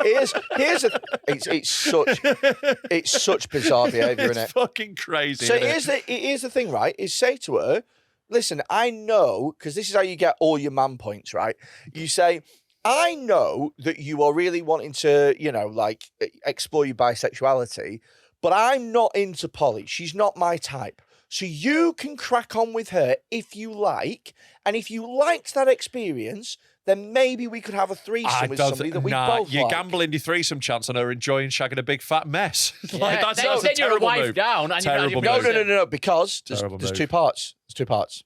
Here's a. It's such bizarre behaviour, It's isn't it? fucking crazy. So isn't here's the thing, right? Is say to her, listen, I know, because this is how you get all your man points, right? You say, I know that you are really wanting to, explore your bisexuality, but I'm not into Polly. She's not my type. So you can crack on with her if you like. And if you liked that experience, then maybe we could have a threesome with somebody that we both you're like. gambling your threesome chance on her enjoying shagging a big fat mess. Yeah, that's then a you're a terrible wife move. down. And Terrible No, move. because there's Terrible two move. parts. There's 2 parts.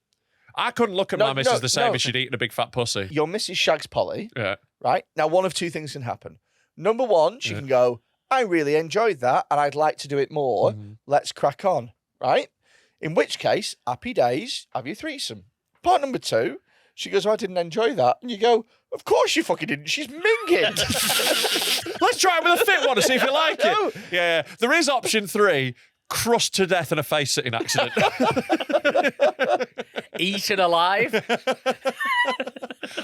I couldn't look at No, my missus no, the same no. as she'd eaten a big fat pussy. Your missus shags Polly, Yeah. right? Now, one of 2 things can happen. Number one, she can go, I really enjoyed that and I'd like to do it more. Let's crack on, right? In which case, happy days, have your threesome. Part number 2, she goes, I didn't enjoy that. And you go, of course you fucking didn't. She's minging. Let's try it with a fit one to see if you like No. it. Yeah. There is option 3. Crushed to death in a face-sitting accident. Eaten alive,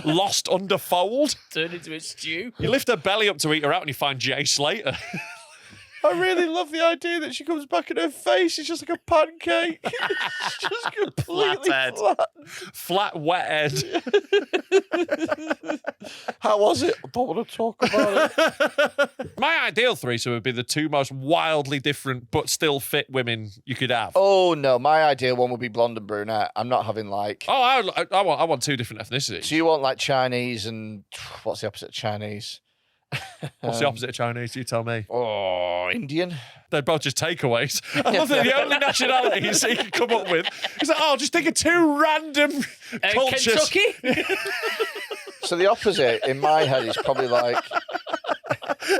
Lost under fold. turned into a stew. You lift her belly up to eat her out and you find Jay Slater. I really love the idea that she comes back and her face is just like a pancake. It's just completely Flathead. flat. Flat, wet head. How was it? I don't want to talk about it. My ideal threesome would be the 2 most wildly different but still fit women you could have. Oh, no. My ideal one would be blonde and brunette. I'm not having like... Oh, I want 2 different ethnicities. So you want like Chinese and... What's the opposite of Chinese? What's the opposite of Chinese? You tell me. Oh, Indian? They're both just takeaways. I love that the only nationalities he can come up with is like, just think of 2 random cultures. Kentucky? So the opposite in my head is probably like...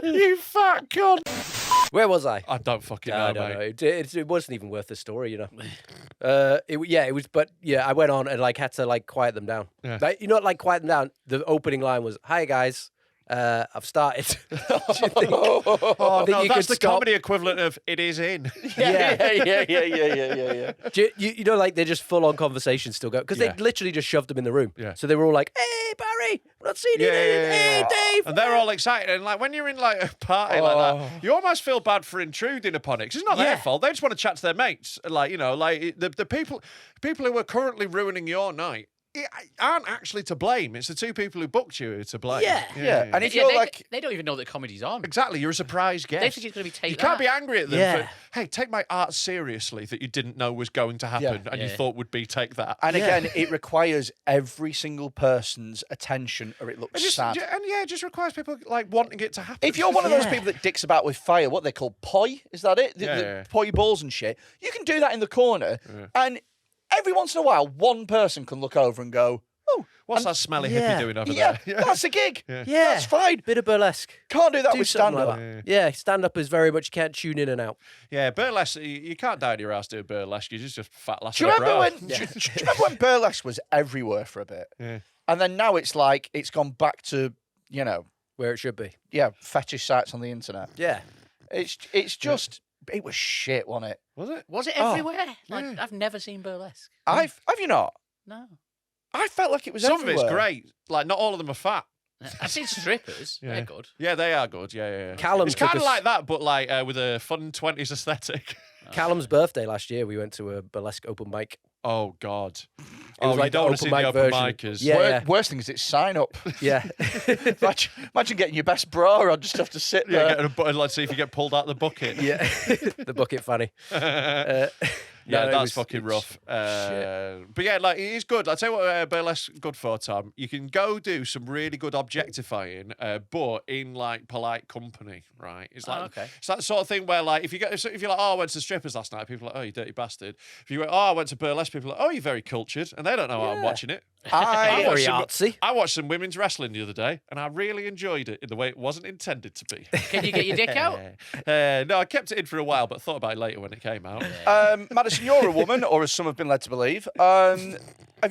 You fat cunt. Where was I? I don't fucking No, know, I don't mate. know. It wasn't even worth the story, you know. It was, but yeah, I went on and like had to like quiet them down. Yeah. Like, you know, like quiet them down. The opening line was, "Hi guys, I've started." Do you think, Oh, think no, you that's could the stop? comedy equivalent of "it is in." Yeah. Do you know, like they're just full on conversation still go because Yeah. they literally just shoved them in the room. Yeah. So they were all like, "Hey Barry, I'm not seeing you. Yeah. Hey Dave." And they're all excited. And like when you're in like a party like that, you almost feel bad for intruding upon it. 'Cause it's not their fault. They just want to chat to their mates. Like, you know, like the people who are currently ruining your night aren't actually to blame. It's the 2 people who booked you who are to blame. Yeah. And if Yeah, you're like... they don't even know that comedy's on. Exactly, you're a surprise guest. They think it's going to be take You can't that. be angry at them Yeah. for, hey, take my art seriously that you didn't know was going to happen and you Yeah. thought would be take that. And again, it requires every single person's attention or it looks It just, sad. it just requires people like wanting it to happen. If you're one of those people that dicks about with fire, what they call poi, is that it? Yeah. Poi balls and shit. You can do that in the corner, and every once in a while, one person can look over and go, "Oh, What's that smelly Yeah. hippie doing over yeah, there? that's a gig. Yeah, That's fine. Bit of burlesque. Can't do that Do with something stand-up. like that. Yeah, stand up is very much you can't tune in and out. Yeah, burlesque, you can't down your ass doing burlesque. You're just a fat lass. Do you with a remember bra. when? Do you remember when burlesque was everywhere for a bit? Yeah. And then now it's like it's gone back to Where it should be. fetish sites on the internet. Yeah. It's just it was shit, wasn't it? Was it? Was it Oh, everywhere? Like, I've never seen burlesque. Have you not? No. I felt like it was Some everywhere. of it's great. Like, not all of them are fat. I've seen strippers. Yeah. They're good. Yeah, they are good. Yeah. Callum It's took kind of us- like that, but like with a fun 20s aesthetic. Callum's birthday last year, we went to a burlesque open mic. Oh, God. was You like don't the want to see open the mic open version. micers. Yeah. Worst thing is it's sign up. Yeah. imagine getting your best bra on, just have to sit Yeah, there. getting a button, let's see if you get pulled out the bucket. yeah. The bucket fanny. Yeah, No, it that's was- fucking rough. shit. But yeah, like, it is good. I'll tell you what burlesque good for, Tom. You can go do some really good objectifying, but in like polite company, right? It's like okay. it's that sort of thing where like if you're like, oh, I went to strippers last night, people are like, oh, you dirty bastard. If you went, oh, I went to burlesque, people are like, oh, you're very cultured, and they don't know how I'm watching it. I Very watched artsy. I watched some women's wrestling the other day, and I really enjoyed it in the way it wasn't intended to be. Can you get your dick out? No, I kept it in for a while, but thought about it later when it came out. Madison, you're a woman, or as some have been led to believe. Have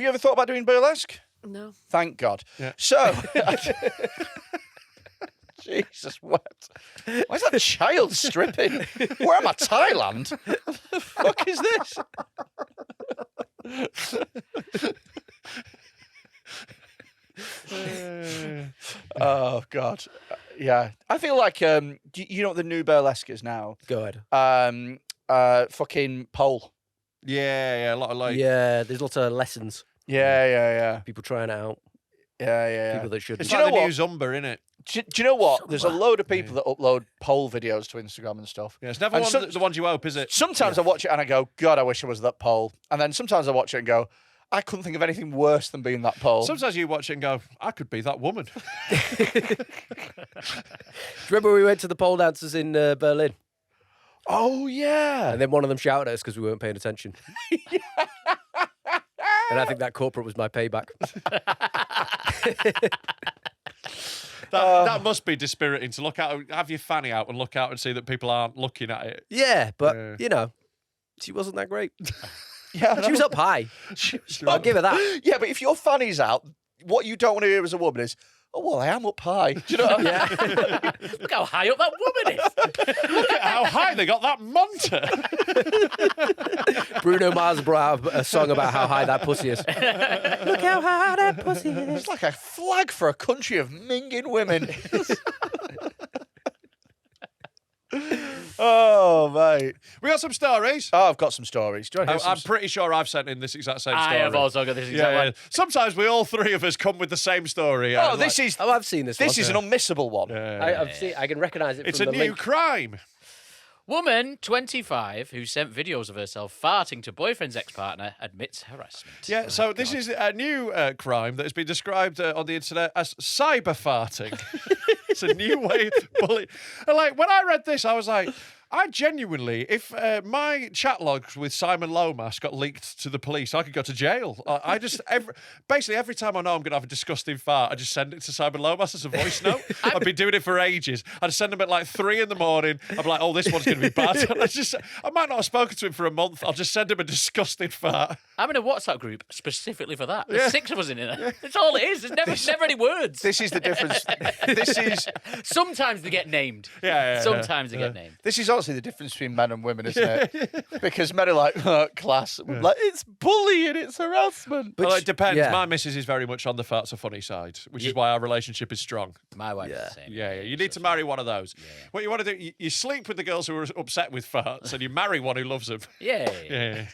you ever thought about doing burlesque? No. Thank God. Yeah. So, Jesus, what? Why is that child stripping? Where am I, Thailand? What the fuck is this? Oh God, yeah. I feel like you know what the new burlesque is now? Go ahead. Fucking pole. Yeah, a lot of like. Yeah, there's lots of lessons. Yeah. People trying it out. Yeah. People that shouldn't. It's Do like you know the what? new Zumba, innit? Do you know what? There's a load of people that upload poll videos to Instagram and stuff. Yeah, it's never And the ones you hope, is it? Sometimes I watch it and I go, God, I wish I was that poll. And then sometimes I watch it and go, I couldn't think of anything worse than being that poll. Sometimes you watch it and go, I could be that woman. Do you remember we went to the pole dancers in Berlin? Oh, yeah. And then one of them shouted at us because we weren't paying attention. And I think that corporate was my payback. That must be dispiriting to look out, have your fanny out and look out and see that people aren't looking at it. Yeah, but, you know, she wasn't that great. Yeah, She was up high. I'll give her that. Yeah, but if your fanny's out, what you don't want to hear as a woman is, oh, well, I am up high. Do you know what I mean? Yeah. Look how high up that woman is. Look at how high they got that monter. Bruno Mars brought out a song about how high that pussy is. Look how high that pussy is. It's like a flag for a country of minging women. Oh, mate. We got some stories. Oh, I've got some stories. Do you want to hear I'm some? pretty sure I've sent in this exact same story. I have also got this exact one. Sometimes we all three of us come with the same story. Oh, this is Oh, I've seen this one. an unmissable one. I've seen. I can recognise it It's from a the new link. crime. Woman, 25, who sent videos of herself farting to boyfriend's ex-partner, admits harassment. Yeah, so this is a new crime that has been described on the internet as cyber farting. It's a new way of bullying. And like, when I read this, I was like, I genuinely, if my chat logs with Simon Lomas got leaked to the police, I could go to jail. I just, basically every time I know I'm going to have a disgusting fart, I just send it to Simon Lomas as a voice note. I've been doing it for ages. I'd send him at like 3 a.m. I'm like, oh, this one's going to be bad. And I might not have spoken to him for a month. I'll just send him a disgusting fart. I'm in a WhatsApp group specifically for that. There's 6 of us in it. That's all it is. There's never any words. This is the difference. This is Sometimes they get named. Yeah. Sometimes they get named. this is honestly the difference between men and women, isn't it? Because men are like, oh, class. Like, it's bullying, it's harassment. Well, it depends. yeah. My missus is very much on the farts are funny side, which is why our relationship is strong. My wife is the same. Yeah. You need to marry one of those. What you want to do, you sleep with the girls who are upset with farts, and you marry one who loves them. Yeah. Yeah.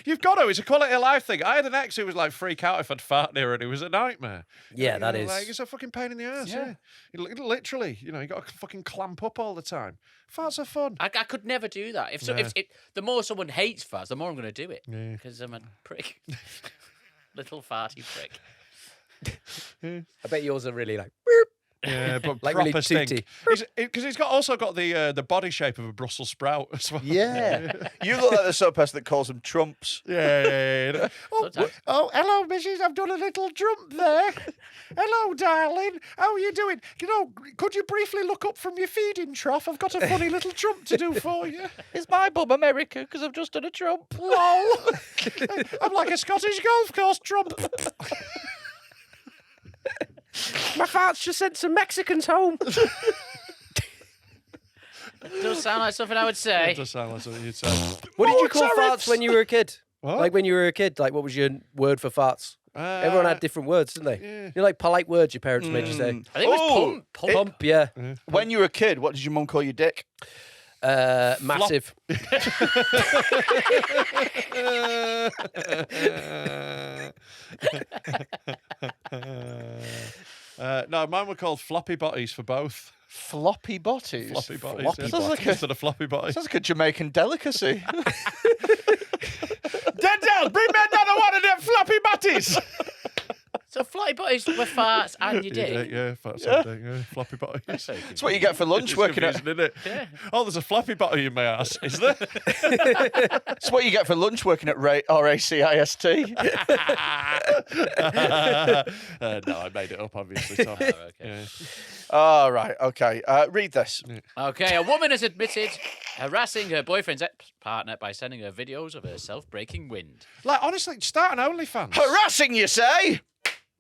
You've got to. It's a quality of life thing. I had an ex who was like freak out if I'd fart near her, and it was a nightmare. Yeah, that You know, is. like, it's a fucking pain in the ass. Yeah. Literally, you got to fucking clamp up all the time. Farts are fun. I could never do that. If the more someone hates farts, the more I'm going to do it. Because I'm a prick. Little farty prick. I bet yours are really like. Yeah, but Like proper really stink. tooty. Because he's also got the body shape of a Brussels sprout as well. Yeah. You look like the sort of person that calls them trumps. Yeah. Sometimes. Oh, hello, Mrs. I've done a little jump there. Hello, darling. How are you doing? Could you briefly look up from your feeding trough? I've got a funny little jump to do for you. Is my bum America? Because I've just done a trump. Lol. I'm like a Scottish golf course trump. My farts just sent some Mexicans home. Does sound like something I would say. It does sound like something you'd say. What did you call tariffs. farts when you were a kid? What? Like when you were a kid, like what was your word for farts? Everyone had different words, didn't they? yeah. You know, like polite words your parents made you say. I think it was Oh, pump. Pump. Pump, yeah. When you were a kid, what did your mum call your dick? Massive. No, mine were called floppy botties for both. Floppy botties. Floppy botties. Floppy yeah. Sounds like Instead of floppy botties. Sounds like a Jamaican delicacy. Dendel, bring me another one of them floppy botties. So floppy botties were farts and your dick. Yeah, floppy botties. That's what you get for lunch It's working at. confusing, isn't it? Yeah. Oh, there's a floppy botty in my ass, is there? That's what you get for lunch working at RACIST. No, I made it up, obviously, Tom. Okay. Yeah. Oh, right. Okay. Read this. Okay, a woman has admitted harassing her boyfriend's ex-partner by sending her videos of herself breaking wind. Like, honestly, start an OnlyFans. Harassing, you say?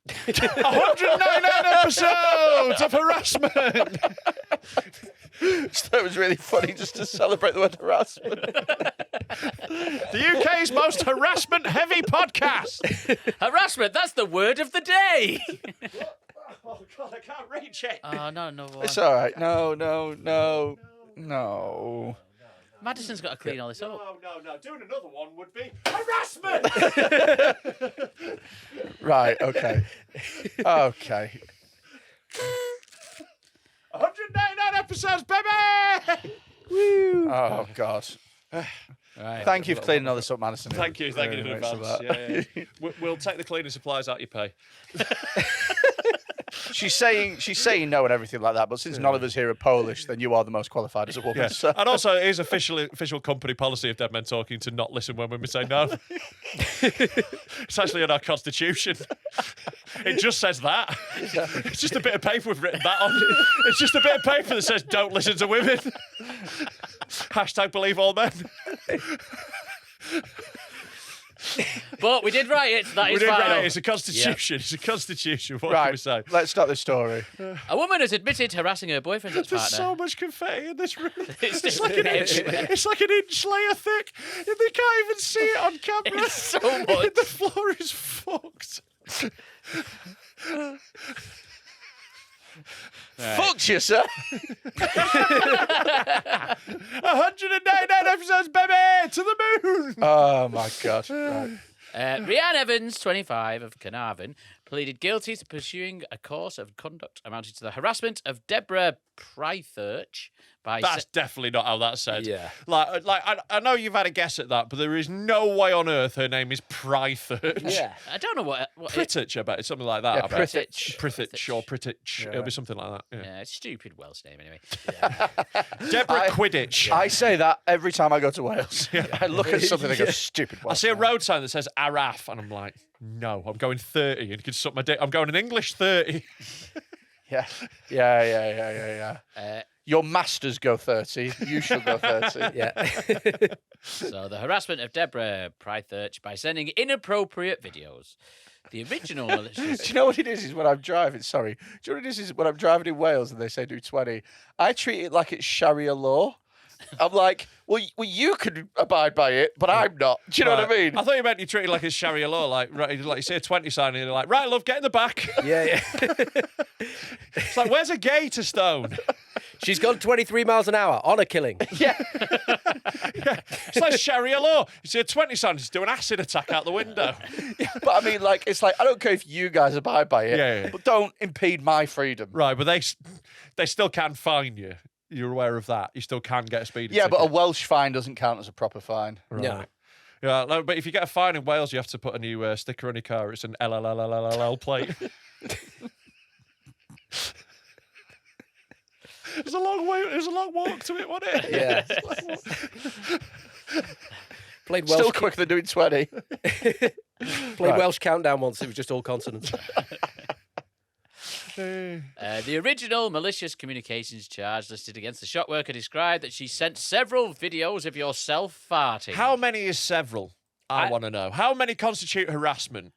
199 episodes of harassment. That was really funny just to celebrate the word harassment. The UK's most harassment-heavy podcast. Harassment, that's the word of the day. Oh, God, I can't reach it. Oh, no. It's all right. No. Madison's got to clean all this up. No. Doing another one would be harassment. Right, okay. Okay. 199 episodes, baby! Oh, God. Right. Thank you for cleaning all this up, Madison. Thank you in Very much for advance. that. Yeah. We'll take the cleaning supplies out your pay. She's saying no and everything like that, but since none of us here are Polish, then you are the most qualified as a woman. Yeah. So. And also, it is official company policy of Dead Men Talking to not listen when we say no. It's actually in our constitution. It just says that. It's just a bit of paper we've written that on. It's just a bit of paper that says don't listen to women. Hashtag believe all men. But we did write it. So that We is did final. right. It's a constitution. It's a constitution. What can we Right, say? let's start the story. A woman has admitted harassing her boyfriend's There's ex-partner. so much confetti in this room. It's It's just like an inch. everywhere. It's like an inch layer thick. They can't even see it on camera. It's so much. The floor is fucked. Fucked you, sir. 199 episodes, baby, to the moon. Oh, my God. Right. Rhiannon Evans, 25, of Carnarvon, pleaded guilty to pursuing a course of conduct amounting to the harassment of Deborah Prythurch by... That's definitely not how that's said. Yeah. Like I know you've had a guess at that, but there is no way on earth her name is Prythurch. Yeah. I don't know what Pritich, I bet. It's something like that. Yeah, I bet. Prithich. Prithich or Pritich. It'll be something like that. Yeah. Yeah, it's a stupid Welsh name anyway. Deborah Quidditch. I say that every time I go to Wales. I look at something and go, stupid. I see a road sign that says Araf, and I'm like, no, I'm going 30, and you can suck my dick. I'm going in English 30. Yeah. Your masters go 30. You should go 30. Yeah. So the harassment of Deborah Prythurch by sending inappropriate videos. The original malicious... Do you know what it is when I'm driving? Sorry. Do you know what it is when I'm driving in Wales and they say do 20? I treat it like it's Sharia law. I'm like, well, you could abide by it, but I'm not. Do you know what I mean? I thought you meant you treated it like it's Sharia law, like you see a 20 sign and you're like, right, love, get in the back. Yeah. It's like, where's a gay to stone? She's gone 23 miles an hour on a killing. Yeah. It's like Sharia law. You see a 20 sign, just do an acid attack out the window. But I mean, like, it's like, I don't care if you guys abide by it, Yeah. but don't impede my freedom. Right, but they still can fine you. You're aware of that. You still can get a speeding Yeah, ticket. but a Welsh fine doesn't count as a proper fine. No. Yeah, no, but if you get a fine in Wales, you have to put a new sticker on your car. It's an LLLLLL plate. It was a long walk to it, wasn't it? Yeah. Played Still Welsh, quicker than doing 20. played Welsh Countdown once. It was just all consonants. The original malicious communications charge listed against the shop worker described that she sent several videos of yourself farting. How many is several? I want to know. How many constitute harassment?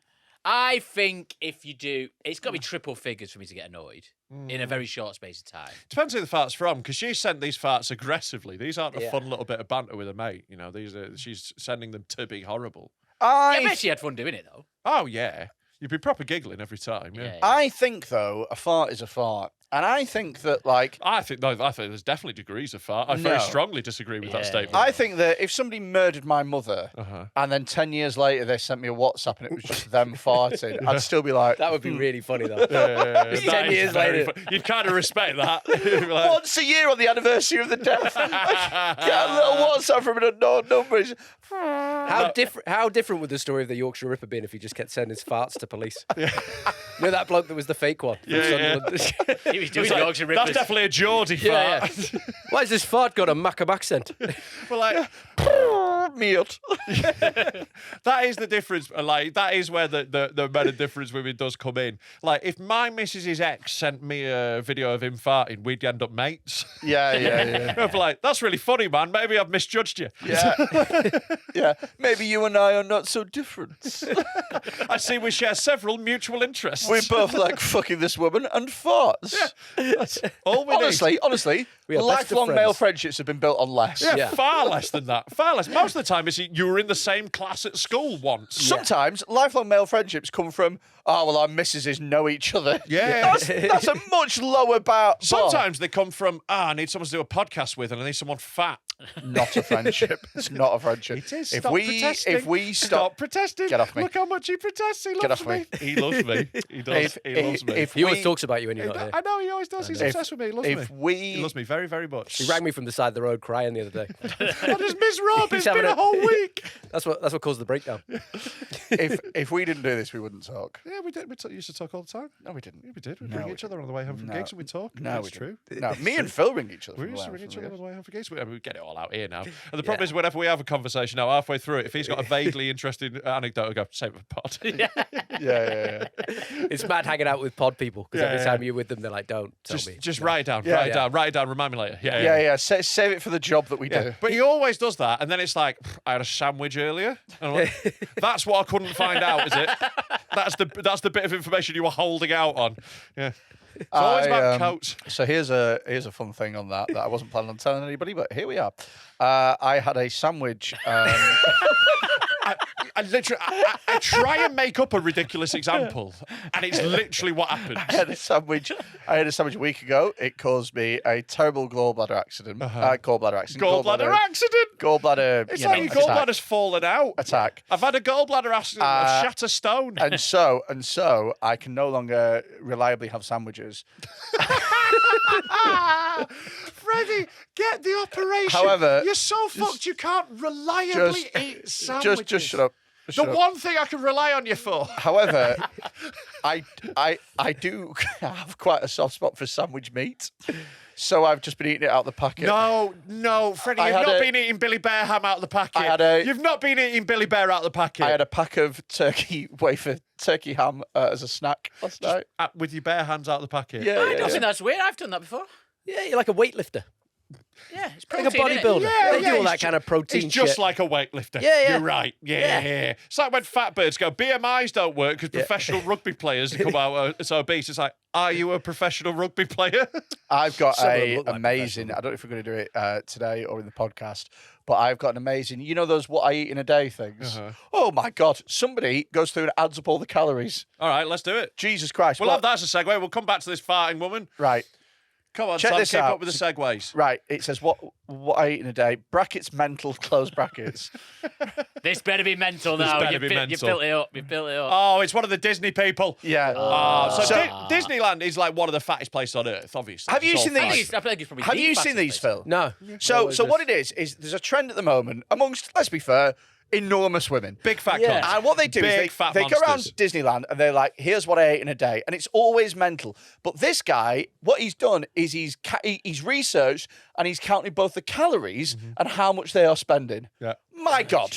I think if you do, it's got to be triple figures for me to get annoyed in a very short space of time. Depends who the fart's from, because she sent these farts aggressively. These aren't a Yeah. fun little bit of banter with a mate. You know, she's sending them to be horrible. I bet she had fun doing it though. Oh yeah, you'd be proper giggling every time. Yeah. I think, though, a fart is a fart. And I think that, like, I think there's definitely degrees of fart. I very No. strongly disagree with that Yeah, statement. I think that if somebody murdered my mother and then 10 years later they sent me a WhatsApp and it was just them farting, I'd still be like, That would be really funny, though. That 10 is years very later. You'd kind of respect that. You'd be like, once a year on the anniversary of the death, I get a little WhatsApp from an unknown number. It's- How different would the story of the Yorkshire Ripper been if he just kept sending his farts to police? You know that bloke that was the fake one? from Sunderland? He was doing It's like, Yorkshire Rippers. that's definitely a Geordie Yeah, fart. Why has this fart got a Macam accent? But like, Mute. that is the difference. Like, that is where the men and difference women does come in. Like, if my missus's ex sent me a video of him farting, we'd end up mates. Yeah. I'd be like, that's really funny, man. Maybe I've misjudged you. Yeah. Maybe you and I are not so different. I see we share several mutual interests. We both like fucking this woman and farts. That's all we need. Honestly, We are best of lifelong male friends. friendships have been built on less. Yeah, Yeah. far less than that. Far less. Most of the time, it's you were in the same class at school once. Sometimes lifelong male friendships come from, our missuses know each other. Yeah. That's a much lower bar. Sometimes they come from, I need someone to do a podcast with and I need someone fat. not a friendship. It's not a friendship. It is. If Stop protesting. If we stop protesting. Get off me. Look how much he protests. He Get loves off me. me. He loves me. He does. He loves me. If He always we- talks about you when you're not here. I know he always does. He's obsessed with me. He loves if me. we He loves me very, very much. He rang me from the side of the road crying the other day. I just miss Rob. He's It's been having a whole week. That's what caused the breakdown. if we didn't do this, we wouldn't talk. Yeah, we did. We used to talk all the time. No, we didn't. Yeah, we did. We No, bring we each other on the way home from No. gigs and we talk. No, it's we true. didn't. No, me and Phil ring each other. We from used to the ring way each from other on gigs. the way home for gigs. We get it all out here now. And the problem is, whenever we have a conversation now, halfway through it, if he's got a vaguely interesting anecdote, I go, save it for pod. Yeah. It's mad hanging out with pod people because every time you're with them, they're like, "Don't tell me." Just No. write it down. Yeah, Write it yeah. down. Write it down. Remind me later. Yeah. Save it for the job that we Yeah. do. But he always does that, and then it's like, I had a sandwich earlier. And I'm like, that's what I couldn't find out, is it? That's the bit of information you were holding out on. Yeah. It's always about coats. So here's a fun thing on that I wasn't planning on telling anybody, but here we are. I had a sandwich. I literally, I try and make up a ridiculous example, and it's literally what happens. I had a sandwich a week ago. It caused me a terrible gallbladder accident. Gallbladder accident. Gallbladder accident. Gallbladder. It's you like know, your attack. gallbladder's fallen out. Attack. I've had a gallbladder accident of shatter stone. And so I can no longer reliably have sandwiches. Freddie, get the operation. However, you're so fucked you can't reliably eat sandwiches. Just shut up. The one thing I can rely on you for. However, I do have quite a soft spot for sandwich meat. So I've just been eating it out the packet. No, Freddie, you've not been eating Billy Bear ham out the packet. You've not been eating Billy Bear out the packet. I had a pack of turkey ham as a snack last night. With your bare hands out the packet. Yeah, I don't think that's weird. I've done that before. Yeah, you're like a weightlifter, Yeah, it's like protein, a innit? bodybuilder. They do all it's that kind of protein It's just shit. like a weightlifter. Yeah. You're right. Yeah. It's like when fat birds go, BMIs don't work because professional rugby players come out as obese. It's like, are you a professional rugby player? I've got Some of them a look like amazing. I don't know if we're going to do it today or in the podcast, but I've got an amazing. You know those what I eat in a day things. Oh my god! Somebody goes through and adds up all the calories. All right, let's do it. Jesus Christ! We'll have that as a segue. We'll come back to this farting woman. Right. Come on, Check Tom, this keep out. up with the segues. Right. It says what I eat in a day. Brackets mental. Close brackets. This better be mental now. better You be built mental. it up. You built it up. Oh, it's one of the Disney people. Yeah. So Disneyland is like one of the fattest places on earth, obviously. Have you It's all seen fat. these? I think it's probably Have the you fattest seen these, place. Phil? No. So what it is there's a trend at the moment amongst, let's be fair, enormous women. Big fat Yeah. cunts. And what they do Big is fat they go around monsters. Disneyland and they're like, here's what I ate in a day. And it's always mental. But this guy, what he's done is he's researched and he's counted both the calories and how much they are spending. Yeah. My God.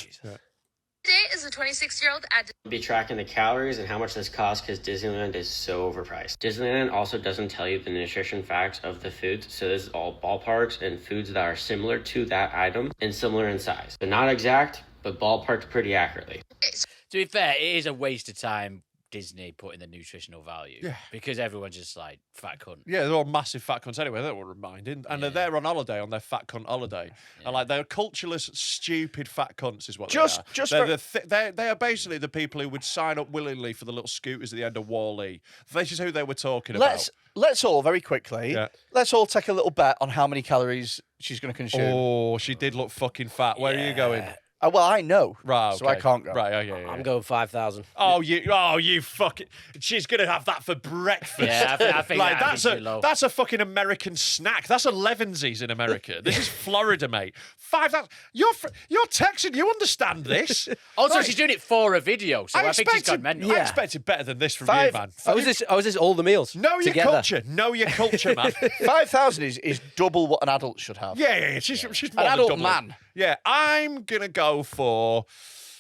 Today is a 26-year-old at Be tracking the calories and how much this costs because Disneyland is so overpriced. Disneyland also doesn't tell you the nutrition facts of the foods, so this is all ballparks and foods that are similar to that item and similar in size. They're not exact, but ballparked pretty accurately. To be fair, it is a waste of time, Disney putting the nutritional value. Yeah. Because everyone's just like, fat cunt. Yeah, they're all massive fat cunts anyway. They're all reminding. And they're there on holiday, on their fat cunt holiday. And like, they're cultureless, stupid fat cunts is what they are. They are basically the people who would sign up willingly for the little scooters at the end of Wall-E. This is who they were talking about. Let's all very quickly, let's all take a little bet on how many calories she's going to consume. Oh, she did look fucking fat. Where are you going? Well, I know. Right, So I okay. can't go. Right, okay. I'm going 5,000. Oh, you fucking! She's gonna have that for breakfast. Yeah, I think like that'd be too low. that's a fucking American snack. That's 11sies in America. This is Florida, mate. 5,000. You're Texan. You understand this? Also, Like, she's doing it for a video, so I think she's gone mental. I expected better than this from Five- you, man. Oh, is this all the meals? Know your together? culture. Know your culture, man. 5,000 is double what an adult should have. Yeah. She's more An than adult doubling. man. Yeah, I'm gonna go for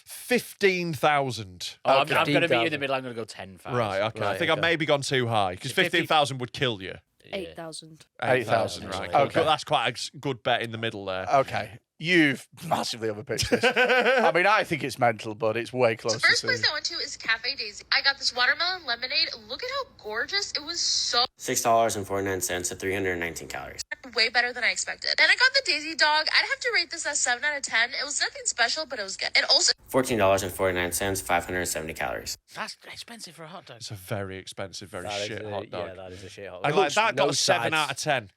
15,000. Oh, I'm going to meet you in 15,000. the middle. I'm going to go 10,000. Right, okay. I Right, think I've okay. maybe gone too high because 15,000 would kill you. 8,000. 8,000, right. okay. Okay. That's quite a good bet in the middle there. Okay. You've massively overpitched this. I mean, I think it's mental, but it's way The closer first to... place I went to is Cafe Daisy. I got this watermelon lemonade. Look at how gorgeous. It was so $6.49 at 319 calories. way better than I expected. Then I got the Daisy dog. I'd have to rate this as 7 out of 10. It was nothing special, but it was good. It also $14.49, 570 calories. That's expensive for a hot dog. It's a very expensive, very That is shit a- hot dog. Yeah, that is a shit hot And dog. like that got no a 7 sides. out of 10.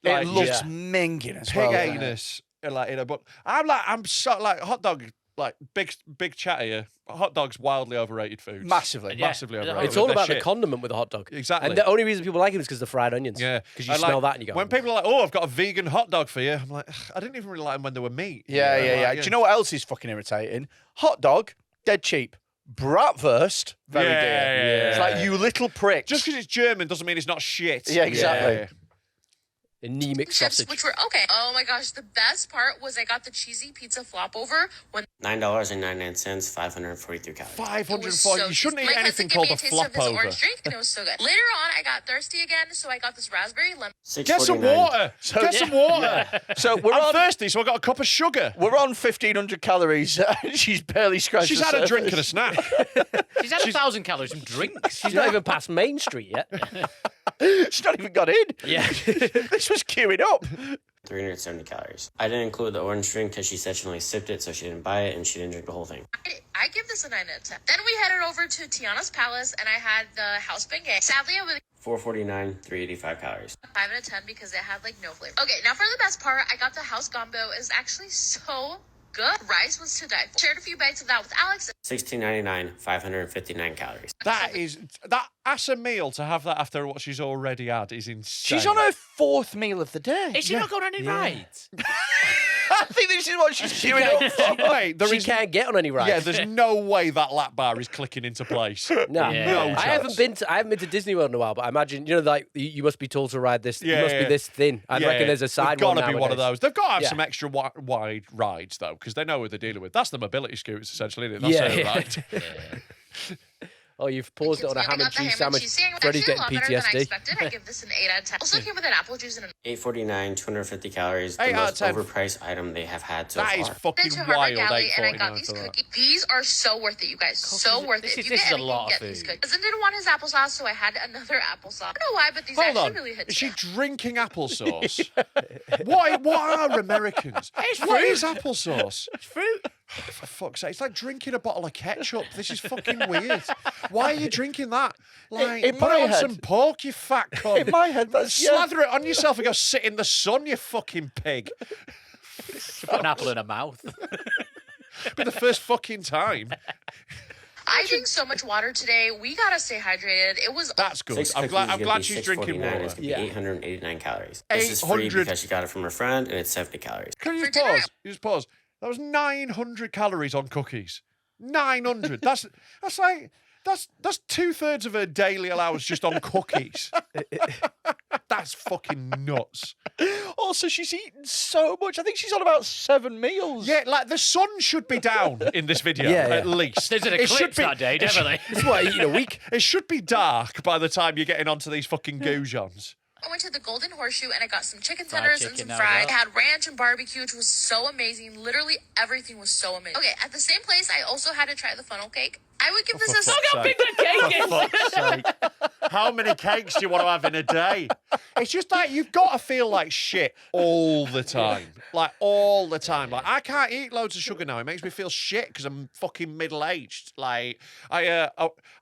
It Like, looks just minging as pig well. doesn't it? anus. But I'm so like hot dog. Like big chat here. Hot dog's wildly overrated food. Massively. Massively overrated. It's all They're about the shit. condiment with the hot dog. Exactly. And the only reason people like it is because the fried onions. Yeah. Because you And, smell like, that and you go, when people are like, "Oh, I've got a vegan hot dog for you," I'm like, I didn't even really like them when they were meat. Yeah. Like, Do you know what else is fucking irritating? Hot dog, dead cheap. Bratwurst, very dear. Yeah. It's like, you little pricks. Just because it's German doesn't mean it's not shit. Yeah, exactly. anemic Chips, sausage. which were okay. Oh my gosh, the best part was I got the cheesy pizza flop over when $9.99, 543 calories. it 540. was so You shouldn't tasty. eat My anything cousin gave called me a a taste flop of his over. orange drink, and it was so good. Later on, I got thirsty again, so I got this raspberry lemon. Get some $6.49. water. Get some water. So I'm thirsty, so I got a cup of sugar. We're on 1,500 calories. She's barely scratched She's the had a drink and a surface. snack. She's had 1,000 calories from drinks. She's not even past Main Street yet. She's not even got in. Yeah. This was queuing up. 370 calories. I didn't include the orange drink because she said she only sipped it, so she didn't buy it and she didn't drink the whole thing. I give this a 9 out of 10. Then we headed over to Tiana's Palace, and I had the house bengay. Sadly, I would 449, 385 calories. 5 out of 10 because it had like no flavor. Okay, now for the best part, I got the house gumbo. It was actually so good. Rice was to die for. Shared a few bites of that with Alex. $16.99, 559 calories. That's a meal to have that after what she's already had is insane. She's on her 4th meal of the day. Is she not going on any rides? I think this is what she's queuing up for. Wait, there She is can't get on any rides. Yeah, there's no way that lap bar is clicking into place. No, Yeah. No I haven't chance. been to Disney World in a while, but I imagine like you must be told to ride this. Yeah, you must yeah. be this thin. I reckon there's a side There's one got to be one of nowadays. those. They've got to have Yeah. some extra wide rides though, because they know what they're dealing with. That's the mobility scooters essentially. Isn't it? That's Yeah, her yeah. ride. Oh, you've paused it on a ham and cheese sandwich. Freddie's getting Better than I PTSD. expected. I give this an 8 out of 10. Also came with an apple juice and an 849, 250 calories. The 8 out of most 10. overpriced item they have had so That is far. fucking to Harbor wild. Galley, and I got 8.49 these for that. cookies. These are so worth it, you guys. So worth this it. is- If you this get is a anything, lot of get these food. cookies. Cousin didn't want his applesauce, so I had another applesauce. I don't know why, but these Hold actually on. really hit. Is she drinking applesauce? What are Americans? What is applesauce? It's fruit. For fuck's sake, it's like drinking a bottle of ketchup. This is fucking weird. Why are you drinking that? Like, In put my on head- some pork, you fat cunt. In my head, that's Slather it on yourself and go sit in the sun, you fucking pig. Put an apple in her mouth. Be the first fucking time. I drink so much water today. We gotta stay hydrated. It was That's good. 6 I'm cookies glad. is I'm gonna glad be she's drinking $6.49. water. It's going to be 889 calories. 800. This is free because she got it from her friend, and it's 70 calories. Can you For just dinner. pause? You just pause. That was 900 calories on cookies. 900. That's 2/3 of her daily allowance just on cookies. That's fucking nuts. Also, she's eaten so much. I think she's on about 7 meals. Yeah, like the sun should be down in this video Yeah, yeah. at least. There's an It should eclipse be- that day, it should- definitely. It's what, eating a week? It should be dark by the time you're getting onto these fucking goujons. I went to the Golden Horseshoe and I got some chicken Fried tenders chicken and some now, fries. yeah. I had ranch and barbecue, which was so amazing. Literally everything was so amazing. Okay, at the same place, I also had to try the funnel cake. I would give this a fuck's Look how big that cake is. Fuck's sake. How many cakes do you want to have in a day? It's just like you've got to feel like shit all the time. Like all the time. Like I can't eat loads of sugar now. It makes me feel shit because I'm fucking middle-aged. Like I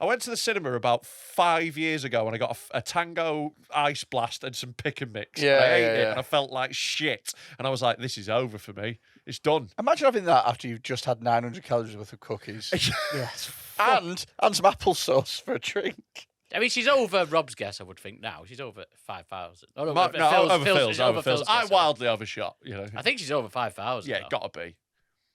went to the cinema about 5 years ago and I got a Tango Ice Blast and some pick and mix. Yeah, and I ate yeah, it yeah. and I felt like shit. And I was like, this is over for me. It's done. Imagine having that after you've just had 900 calories worth of cookies. And some applesauce for a drink. I mean, she's over Rob's guess, I would think, now. She's over 5,000. Oh, no, No, over Phil's. she's Over Phil's. I guess, wildly overshot, you know. I think she's over 5,000. Yeah, though. gotta be.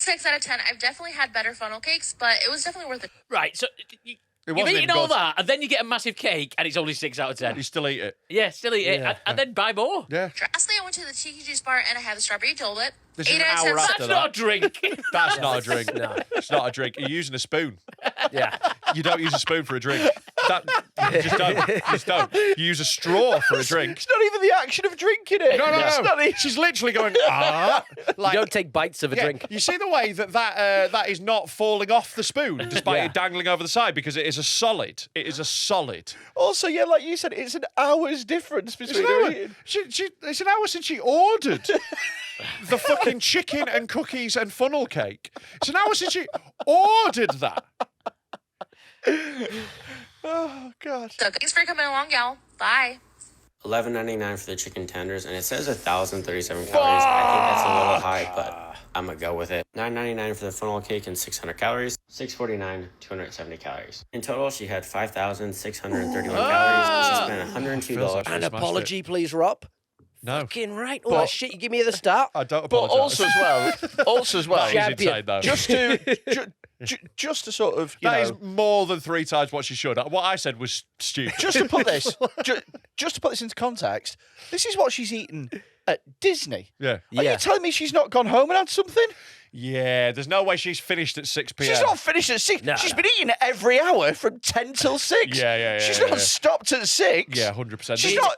6 out of 10. I've definitely had better funnel cakes, but it was definitely worth it. Right, so you've wasn't eaten even all good. that, and then you get a massive cake, and it's only 6 out of 10. You still eat it. Yeah, still eat it, Yeah. and then buy more. Yeah. Lastly, I went to the Tiki Juice Bar and I had the strawberry Jolbit. This is 8 an out of 10. hour That's after not a that. drink. That's not a drink. No. It's not a drink. You're using a spoon. Yeah. You don't use a spoon for a drink. You just don't. You just don't. You use a straw for a drink. It's not even the action of drinking it. No, It's not no. even- She's literally going, like, You don't take bites of a yeah, drink. You see the way that is not falling off the spoon despite Yeah. it dangling over the side because it is a solid. It is a solid. Also, yeah, like you said, it's an hour's difference It's between an her hour. eating. It's an hour since she ordered the fucking chicken and cookies and funnel cake. It's an hour since she ordered that. Oh, God. So thanks for coming along, y'all. Bye. $11.99 for the chicken tenders, and it says 1,037 calories. I think that's a little high, but I'm gonna go with it. $9.99 for the funnel cake and 600 calories. $6.49, 270 calories. In total, she had 5,631 calories. She spent $102. An apology, please, Rob. No. Fucking right. All that shit you give me at the start. I don't But apologise. also as well, That is insane, though. just to sort of, That is more than 3 times what she should. What I said was stupid. just to put this, just to put this into context, this is what she's eaten at Disney. Yeah. Are you telling me she's not gone home and had something? Yeah, there's no way she's finished at 6 p.m. She's not finished at 6. No, She's no. been eating every hour from 10 till 6. Yeah. She's not stopped at 6. Yeah, 100%. She's not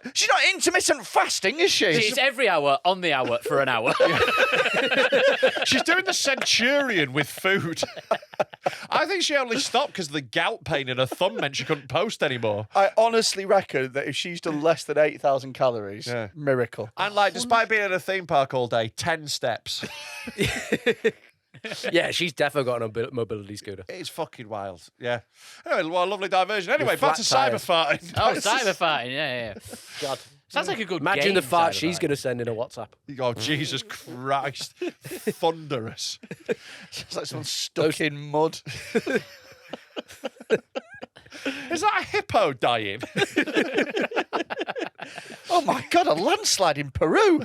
intermittent fasting, is she? It's every hour on the hour for an hour. She's doing the centurion with food. I think she only stopped because the gout pain in her thumb meant she couldn't post anymore. I honestly reckon that if she's done less than 8,000 calories, Yeah. miracle. And like, despite being in a theme park all day, 10 steps. Yeah, she's definitely got a mobility scooter. It's fucking wild. Yeah. Anyway, what a lovely diversion. Anyway, With back to flat cyber farting. Oh, cyber farting. Yeah. God. Sounds like a good Imagine game, the fart cyber she's farting. going to send in a WhatsApp. Oh, Jesus Christ. Thunderous. It's like someone stuck in mud. Is that a hippo dying? Oh my God, a landslide in Peru.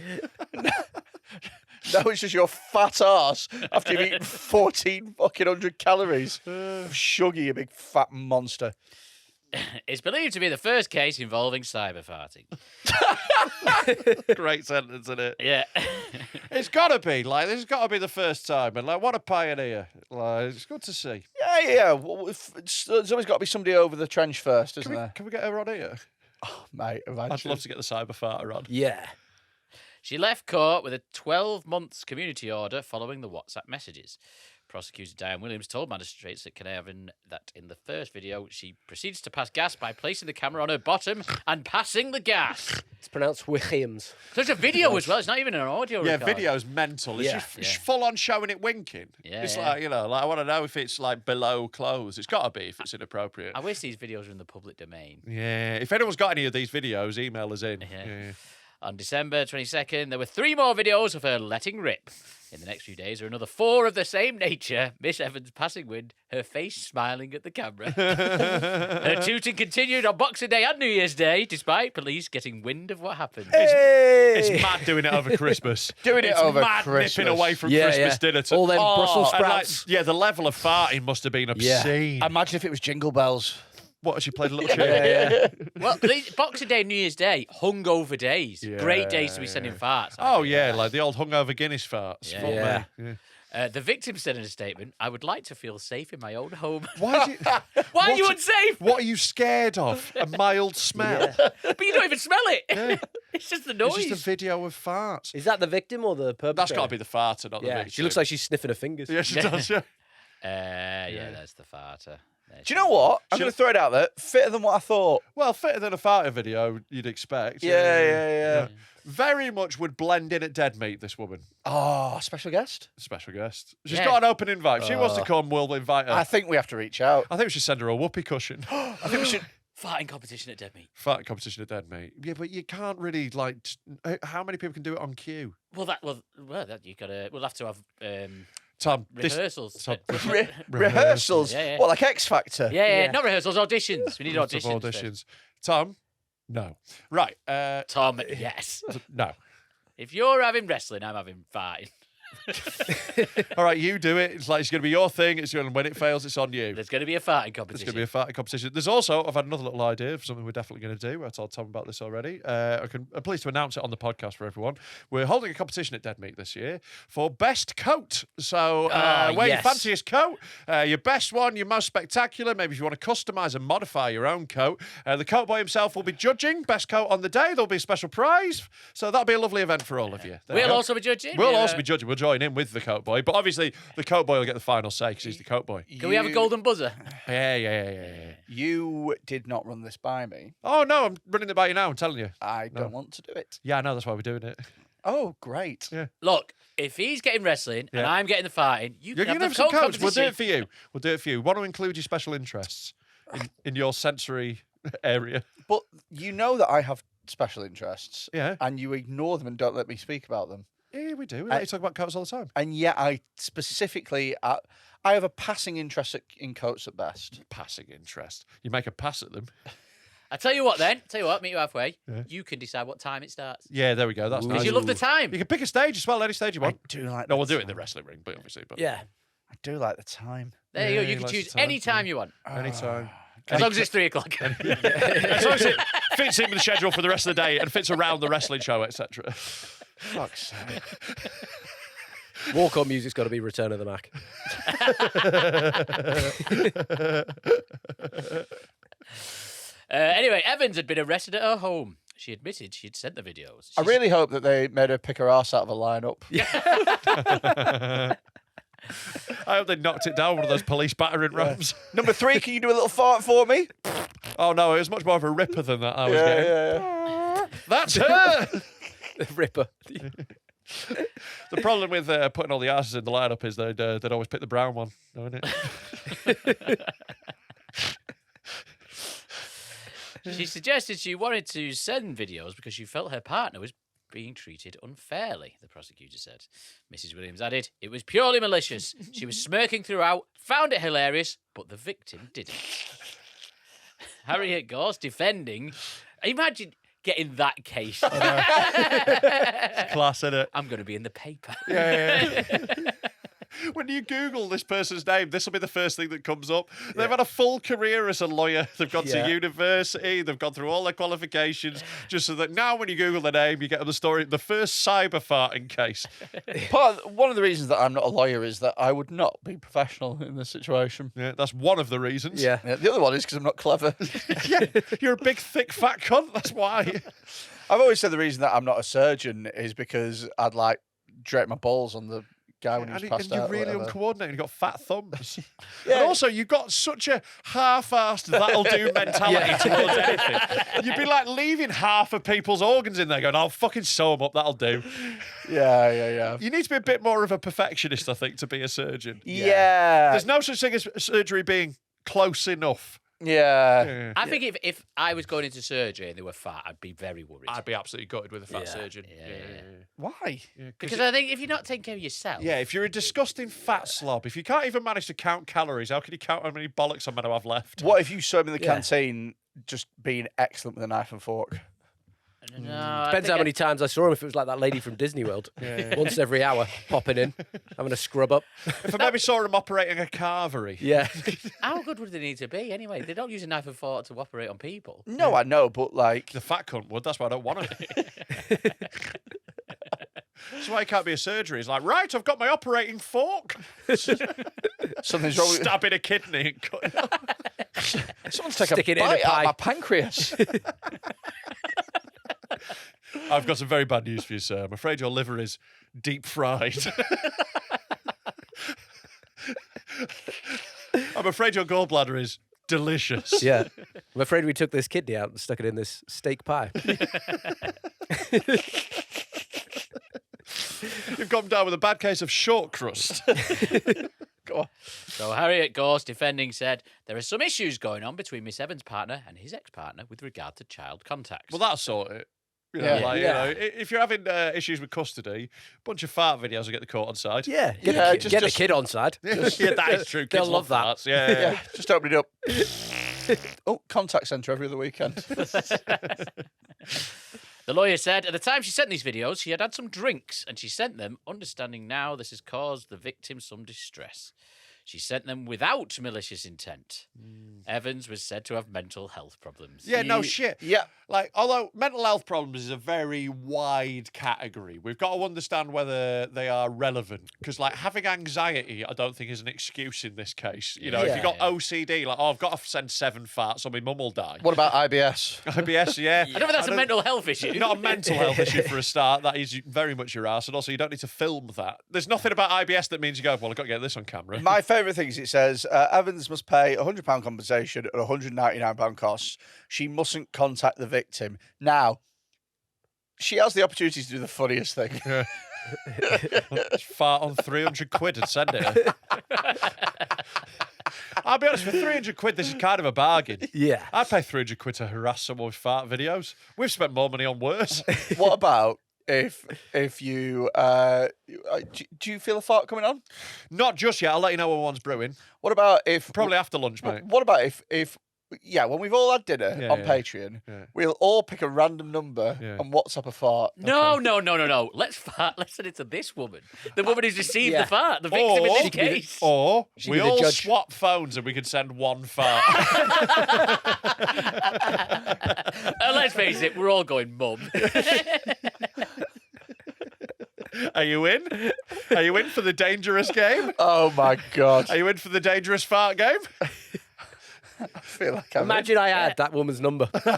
No, it's just your fat arse after you've eaten 1,400 calories. Shuggy, you big fat monster. It's believed to be the first case involving cyber farting. Great sentence, isn't it? Yeah. It's got to be. Like, this has got to be the first time. And, like, what a pioneer. Like, it's good to see. Yeah. Well, there's always got to be somebody over the trench first, isn't there? Can we get her on here? Mate, imagine. I'd love to get the cyber farter on. Yeah. She left court with a 12-month community order following the WhatsApp messages. Prosecutor Diane Williams told magistrates at Carnarvon that in the first video, she proceeds to pass gas by placing the camera on her bottom and passing the gas. It's pronounced Williams. So it's a video as well. It's not even an audio Yeah, record. video's mental. It's Yeah. just full on showing it winking. Yeah, It's yeah. like, I want to know if it's like below clothes. It's got to be if it's inappropriate. I wish these videos were in the public domain. Yeah. If anyone's got any of these videos, email us in. Yeah. On December 22nd, there were 3 more videos of her letting rip. In the next few days are another 4 of the same nature. Miss Evans passing wind, her face smiling at the camera. Her tooting continued on Boxing Day and New Year's Day, despite police getting wind of what happened. It's mad doing it over Christmas. Doing it It's over mad Christmas. nipping away from Yeah, Christmas yeah. dinner to All them Brussels and, like, sprouts. yeah, the level of farting must have been obscene. Imagine if it was Jingle Bells. What, she played a little tune? Well, Boxing Day and New Year's Day, hungover days. Great days to be sending farts. Oh, yeah, like the old hungover Guinness farts. Yeah. Fuck me. Yeah. Yeah. The victim said in a statement, "I would like to feel safe in my own home." Why, do you, Why are you what- unsafe? What are you scared of? A mild smell? But you don't even smell it. It's just the noise. It's just a video of farts. Is that the victim or the perpetrator? That's got to be the farter, not the Yeah, victim. she looks like she's sniffing her fingers. Yeah, she does, yeah. Yeah, that's the farter. Do you know what? I'm going to throw it out there. Fitter than what I thought. Well, fitter than a farter video, you'd expect. Yeah. Very much would blend in at Dead Meat, this woman. Oh, special guest? Special guest. She's Yeah. got an open invite. If she wants to come, we'll invite her. I think we have to reach out. I think we should send her a whoopee cushion. I think we should. Farting competition at Dead Meat. Fart competition at Dead Meat. Yeah, but you can't really, like, how many people can do it on cue? Well, that you gotta. We'll have to have Tom, rehearsals. Tom, Rehearsals? Yeah. What, like X Factor? Yeah, not rehearsals, auditions. We need lots auditions. of first. auditions. Tom, no. Right, Tom, yes. no. If you're having wrestling, I'm having farting. All right, you do it. It's like it's going to be your thing. It's going, when it fails, it's on you. There's going to be a farting It's competition. going to be a farting competition. There's also, I've had another little idea for something we're definitely going to do. I told Tom about this already. I'm pleased to announce it on the podcast for everyone. We're holding a competition at Dead Meat this year for best coat. So, wear your yes. fanciest coat, your best one, your most spectacular. Maybe if you want to customise and modify your own coat. The coat boy himself will be judging best coat on the day. There'll be a special prize. So that'll be a lovely event for all of you. There you We'll go. also be judging. We'll also be judging. We'll join in with the coat boy. But obviously, the coat boy will get the final say because he's the coat boy. Can we have a golden buzzer? Yeah. You did not run this by me. Oh, no, I'm running it by you now. I'm telling you. I don't want to do it. Yeah, I know. That's why we're doing it. Oh, great. Yeah. Look, if he's getting wrestling and Yeah. I'm getting the farting, you You're can going to have have the some coat coats. We'll do competition. it for you. Want to include your special interests in your sensory area. But you know that I have special interests, Yeah. and you ignore them and don't let me speak about them. Yeah, we do. We let you talk about coats all the time. And yet, I specifically, I have a passing interest in coats at best. Passing interest. You make a pass at them. I tell you what, then. Tell you what, meet you halfway. Yeah. You can decide what time it starts. Yeah, there we go. That's nice. Because you love the time. You can pick a stage as well, any stage you want. I do like. No, we'll do it in the wrestling ring, but obviously. But Yeah. I do like the time. There you go. You can choose any time you want. Anytime. As long as it's 3 o'clock. As long as it fits in with the schedule for the rest of the day and fits around the wrestling show, etc. Fuck's sake. Walk-on music's got to be Return of the Mac. Anyway, Evans had been arrested at her home. She admitted she'd sent the videos. I really hope that they made her pick her arse out of a lineup. I hope they knocked it down one of those police battering rams. Number 3, can you do a little fart for me? Oh no, it was much more of a ripper than that I was getting. Yeah. That's her! Ripper. The problem with putting all the arses in the lineup is they'd always pick the brown one, don't it? She suggested she wanted to send videos because she felt her partner was being treated unfairly, the prosecutor said. Mrs. Williams added, it was purely malicious. She was smirking throughout, found it hilarious, but the victim didn't. Harriet Gorse defending. Imagine getting that case. Class, innit? I'm going to be in the paper. Yeah. When you Google this person's name, this will be the first thing that comes up. They've had a full career as a lawyer. They've gone to university. They've gone through all their qualifications, just so that now when you Google their name, you get the story, the first cyber farting case. One of the reasons that I'm not a lawyer is that I would not be professional in this situation. Yeah, that's one of the reasons. Yeah. The other one is because I'm not clever. Yeah, you're a big, thick, fat cunt. That's why. I've always said the reason that I'm not a surgeon is because I'd like drape my balls on the guy when he was passed and you're out. really whatever. uncoordinated. You've got fat thumbs. And also, you've got such a half-assed that'll-do mentality towards anything. You'd be like leaving half of people's organs in there going, I'll fucking sew them up, that'll do. Yeah. You need to be a bit more of a perfectionist, I think, to be a surgeon. Yeah. There's no such thing as surgery being close enough. Yeah. I think if I was going into surgery and they were fat, I'd be very worried. I'd be absolutely gutted with a fat surgeon. Why? Because I think if you're not taking care of yourself. Yeah, if you're a disgusting fat slob, if you can't even manage to count calories, how can you count how many bollocks I'm going to have left? What if you saw him in the canteen just being excellent with a knife and fork? No, Depends how many times I saw him. If it was like that lady from Disney World, once every hour, popping in, having a scrub up. If I maybe saw him operating a carvery. Yeah. How good would they need to be anyway? They don't use a knife and fork to operate on people. No, I know, but like... The fat cunt would, that's why I don't want it. That's why he can't be a surgery. He's like, right, I've got my operating fork. Something's wrong with... Stabbing a kidney and cutting Someone's taking Sticking a it in a bite out pie. of my pancreas. I've got some very bad news for you, sir. I'm afraid your liver is deep fried. I'm afraid your gallbladder is delicious. Yeah. I'm afraid we took this kidney out and stuck it in this steak pie. You've gone down with a bad case of short crust. Go on. So Harriet Gorse, defending, said there are some issues going on between Miss Evans' partner and his ex-partner with regard to child contacts. Well, that'll sort it. You know, you know, if you're having issues with custody, a bunch of fart videos will get the court on side. Yeah. Get Get the kid on side. Yeah, that is true. They'll Kids love that. farts. Yeah. Just open it up. Oh, contact centre every other weekend. The lawyer said at the time she sent these videos, she had some drinks and she sent them, understanding now this has caused the victim some distress. She sent them without malicious intent. Evans was said to have mental health problems. Yeah, no shit. Yeah. Like, although mental health problems is a very wide category, we've got to understand whether they are relevant. Because, like, having anxiety, I don't think is an excuse in this case. You know, if you've got OCD, like, I've got to send 7 farts or my mum will die. What about IBS? IBS, yeah. I don't think that's a mental health issue. Not a mental health issue for a start. That is very much your arse. And also, you don't need to film that. There's nothing about IBS that means you go, well, I've got to get this on camera. My favourite thing is it says Evans must pay £100 compensation and £199 costs. She mustn't contact the victim. Now, she has the opportunity to do the funniest thing. Just fart on 300 quid and send it. I'll be honest, for 300 quid, this is kind of a bargain. Yeah. I'd pay 300 quid to harass someone with fart videos. We've spent more money on worse. What about if you do you feel a fart coming on? Not just yet. I'll let you know when one's brewing. What about if Probably after lunch, mate. What about if when we've all had dinner Yeah, on yeah. Patreon, Yeah. we'll all pick a random number Yeah. and WhatsApp a fart. No. Let's send it to this woman. The woman who's received Yeah. the fart, the victim in this case. Or She'd we be the all judge. swap phones and we can send one fart. Let's face it, we're all going mum. Are you in? Are you in for the dangerous game? Oh my god! Are you in for the dangerous fart game? I feel like I'm Imagine I had that woman's number. The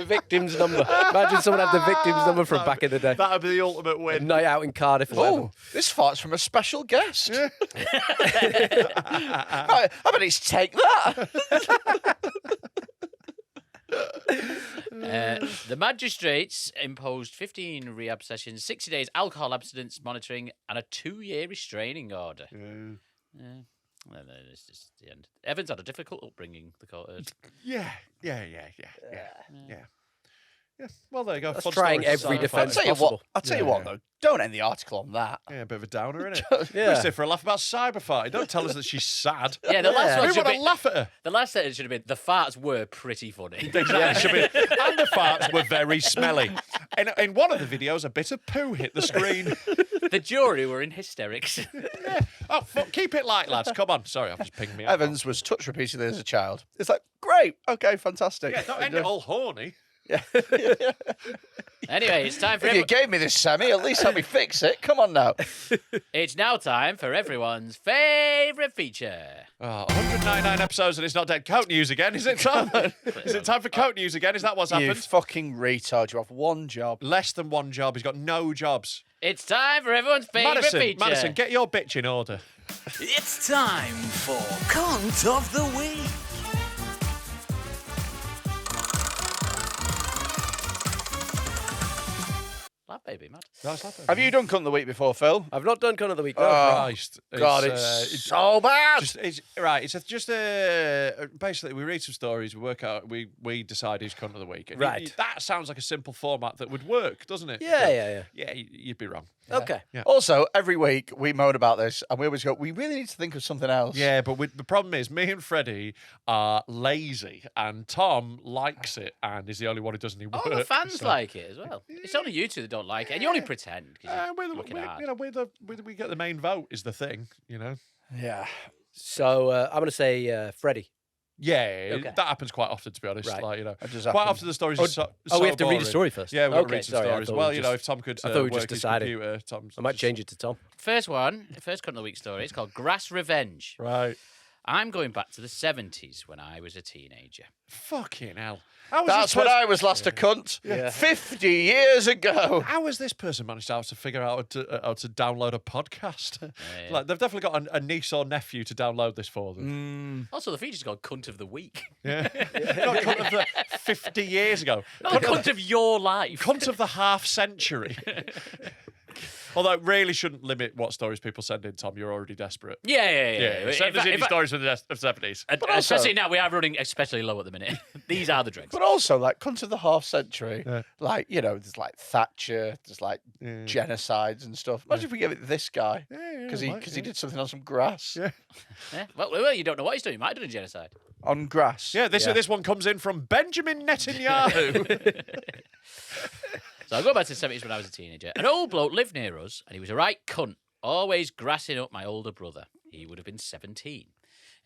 victim's number. Imagine someone had the victim's number from back in the day. That would be the ultimate A win. night out in Cardiff or whatever. Oh, this fart's from a special guest. I bet it's take that. The magistrates imposed 15 rehab sessions, 60 days alcohol abstinence monitoring, and a 2-year restraining order. Well, it's just the end. Evans had a difficult upbringing, the court heard. Yeah. Well, there you go. That's Fun trying stories. every So defence fun. possible. I'll tell you what though. Don't end the article on that. Yeah, a bit of a downer, isn't it? Yeah. We sit for a laugh about cyber farting. Don't tell us that she's sad. Yeah, the last one We should want to be, laugh at her. the last sentence should have been, the farts were pretty funny. Exactly. It should be. And the farts were very smelly. In one of the videos, a bit of poo hit the screen. The jury were in hysterics. Oh, fuck, keep it light, lads. Come on. Sorry, I've just pinged me out. Evans was touched repeatedly as a child. It's like, great, okay, fantastic. Yeah, don't end it all horny. Anyway, it's time for If you gave me this, Sammy, at least help me fix it. Come on now. it's now time for everyone's favourite feature. Oh, 199 episodes and it's not dead. Coat news again, is it, Tom? Is it time for coat news again? Is that what's You happened? fucking retard. You have one job. Less than one job. He's got no jobs. It's time for everyone's favourite feature. Madison, get your bitch in order. It's time for Cunt of the Week. Lad baby, mad. Have you done Cunt of the Week before, Phil? I've not done Cunt of the Week. No. Christ. God, it's so bad. Basically, we read some stories, we work out, we decide who's cunt of the week. And Right. that sounds like a simple format that would work, doesn't it? Yeah. Yeah, you'd be wrong. Okay. Yeah. Also, every week we moan about this and we always go, we really need to think of something else. Yeah, but the problem is, me and Freddie are lazy, and Tom likes it, and is the only one who does any work. Oh, the fans so- like it as well. It's only you two that don't like it, and you only pretend because you're looking hard. we get the main vote is the thing, you know. Yeah. So I'm going to say Freddy. Yeah, Okay. that happens quite often, to be honest. Right. Like, you know, It just quite happens. often the stories are so we have to read boring. the story first. Yeah, we've got to Okay, read some sorry, I stories. thought Well, we you know, just- if Tom could I thought we work just his decided. computer, Tom's I might just- change it to Tom. First Cunt of the Week story. It's called Grass Revenge. Right. I'm going back to the 70s when I was a teenager. Fucking hell. How That's when I was last a cunt. Yeah. 50 years ago. How has this person managed to figure out how to download a podcast? Yeah. Like, they've definitely got a niece or nephew to download this for them. Also, the feature's called Cunt of the Week. Yeah. Not cunt of the 50 years ago. Not the cunt of your life. Cunt of the half century. Although it really shouldn't limit what stories people send in, Tom. You're already desperate. Yeah. Send us in In your fact- stories from the 70s. and also- especially now, we are running especially low at the minute. These are the dregs. But also, like, cunt of the half century. Yeah. Like, you know, there's like Thatcher, there's like genocides and stuff. Imagine if we gave it to this guy. Because he did something on some grass. Yeah. Yeah. Well, you don't know what he's doing. He might have done a genocide. On grass. Yeah, this one comes in from Benjamin Netanyahu. So I'll go back to the 70s when I was a teenager. An old bloke lived near us, and he was a right cunt, always grassing up my older brother. He would have been 17.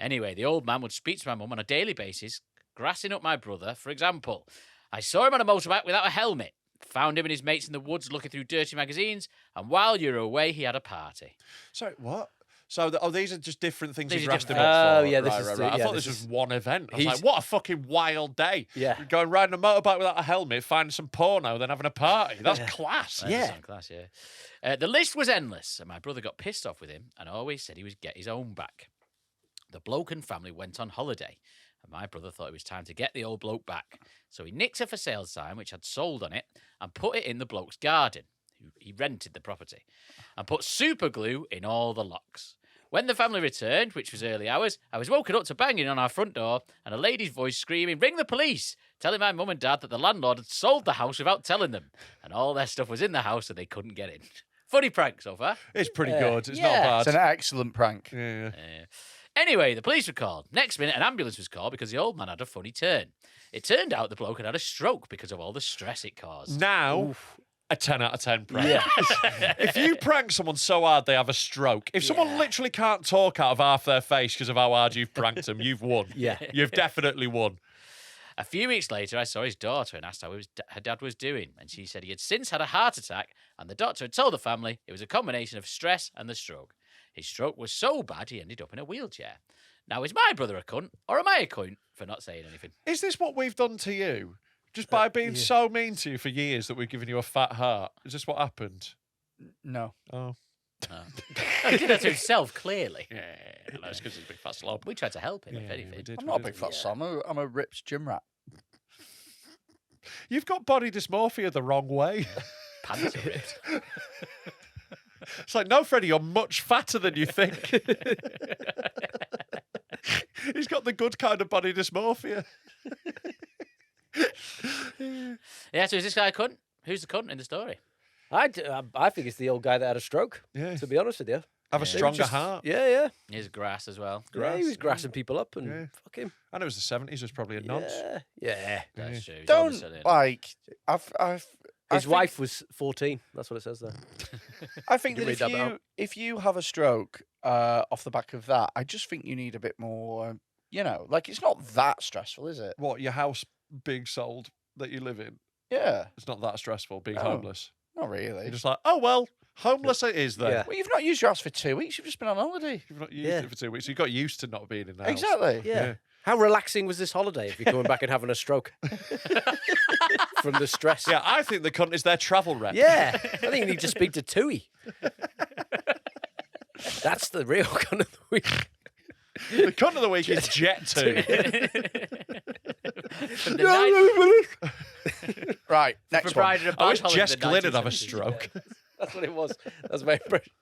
Anyway, the old man would speak to my mum on a daily basis, grassing up my brother. For example, I saw him on a motorbike without a helmet, found him and his mates in the woods looking through dirty magazines, and while you were away, he had a party. Sorry, what? So, these are just different things These he's are grassed him different up for. things. Oh, yeah, this right, is right, the- right. I yeah, thought this this was is- one event. I was he's- like, what a fucking wild day. Yeah. Going riding a motorbike without a helmet, finding some porno, then having a party. That's class. That does sound class, yeah. The list was endless, and my brother got pissed off with him and always said he would get his own back. The bloke and family went on holiday, and my brother thought it was time to get the old bloke back. So he nicked a for sale sign, which had sold on it, and put it in the bloke's garden. He rented the property, and put super glue in all the locks. When the family returned, which was early hours, I was woken up to banging on our front door and a lady's voice screaming, "Ring the police!" telling my mum and dad that the landlord had sold the house without telling them, and all their stuff was in the house and they couldn't get in. Funny prank so far. It's pretty good. It's Yeah. not bad. It's an excellent prank. Yeah. Anyway, the police were called. Next minute, an ambulance was called because the old man had a funny turn. It turned out the bloke had had a stroke because of all the stress it caused. Now, a 10 out of 10 prank. If you prank someone so hard they have a stroke, if someone literally can't talk out of half their face because of how hard you've pranked them, you've won. Yeah. You've definitely won. A few weeks later, I saw his daughter and asked how her dad was doing, and she said he had since had a heart attack, and the doctor had told the family it was a combination of stress and the stroke. His stroke was so bad he ended up in a wheelchair. Now, is my brother a cunt, or am I a cunt for not saying anything? Is this what we've done to you? Just by being so mean to you for years that we've given you a fat heart? Is this what happened? No. Oh. He did that to himself, clearly. Yeah, no, it's because he's a big fat slob. We tried to help him, if anything. we did. I'm not a big fat son. I'm a ripped gym rat. You've got body dysmorphia the wrong way. Pants are ripped. It's like, no, Freddie, you're much fatter than you think. He's got the good kind of body dysmorphia. Yeah, so is this guy a cunt? Who's the cunt in the story? I think it's the old guy that had a stroke. Yeah. To be honest with you. Have a stronger heart. Yeah. Here's grass as well. Yeah, he was grassing people up and fuck him. And it was the 70s, it was probably a nonce. Yeah. That's true. He's Don't obviously in. like. I His think- wife was 14. That's what it says there. I think You that can read that out. if you have a stroke off the back of that, I just think you need a bit more. Like it's not that stressful, is it? What, your house being sold that you live in? Yeah, It's not that stressful being No. homeless. not really. You're just like, oh, well, homeless it is then. Yeah. Well, you've not used your house for 2 weeks. You've just been on holiday. You've not used Yeah. it for 2 weeks. You got used to not being in the house. Exactly. Yeah. How relaxing was this holiday if you're coming back and having a stroke from the stress? Yeah, I think the cunt is their travel rep. Yeah. I think you need to speak to Tui. That's the real cunt of the week. The cunt of the week is Jet 2. From the night- Right. Next one. proprietor of I wish Mulholland Jess in the Glynn would have a 1970s. stroke. That's what it was. That's my impression.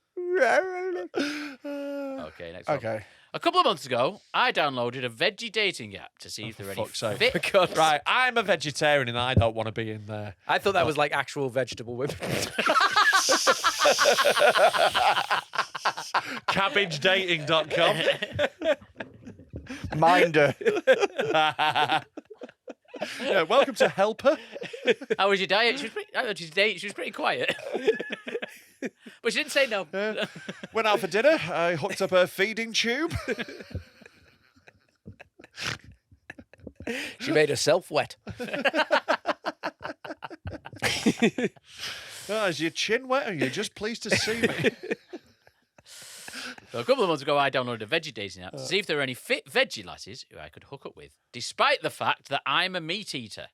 Okay, next one. Okay. A couple of months ago, I downloaded a veggie dating app to see if there were any fuck's sake. fit. Right, I'm a vegetarian and I don't want to be in there. I thought that was like actual vegetable women. CabbageDating.com. Minder. Yeah, welcome to Helper. How was your diet? She was pretty quiet. But she didn't say no. Went out for dinner. I hooked up her feeding tube. She made herself wet. Oh, is your chin wet or are you just pleased to see me? So a couple of months ago, I downloaded a veggie dating app to see if there were any fit veggie lasses who I could hook up with, despite the fact that I'm a meat eater.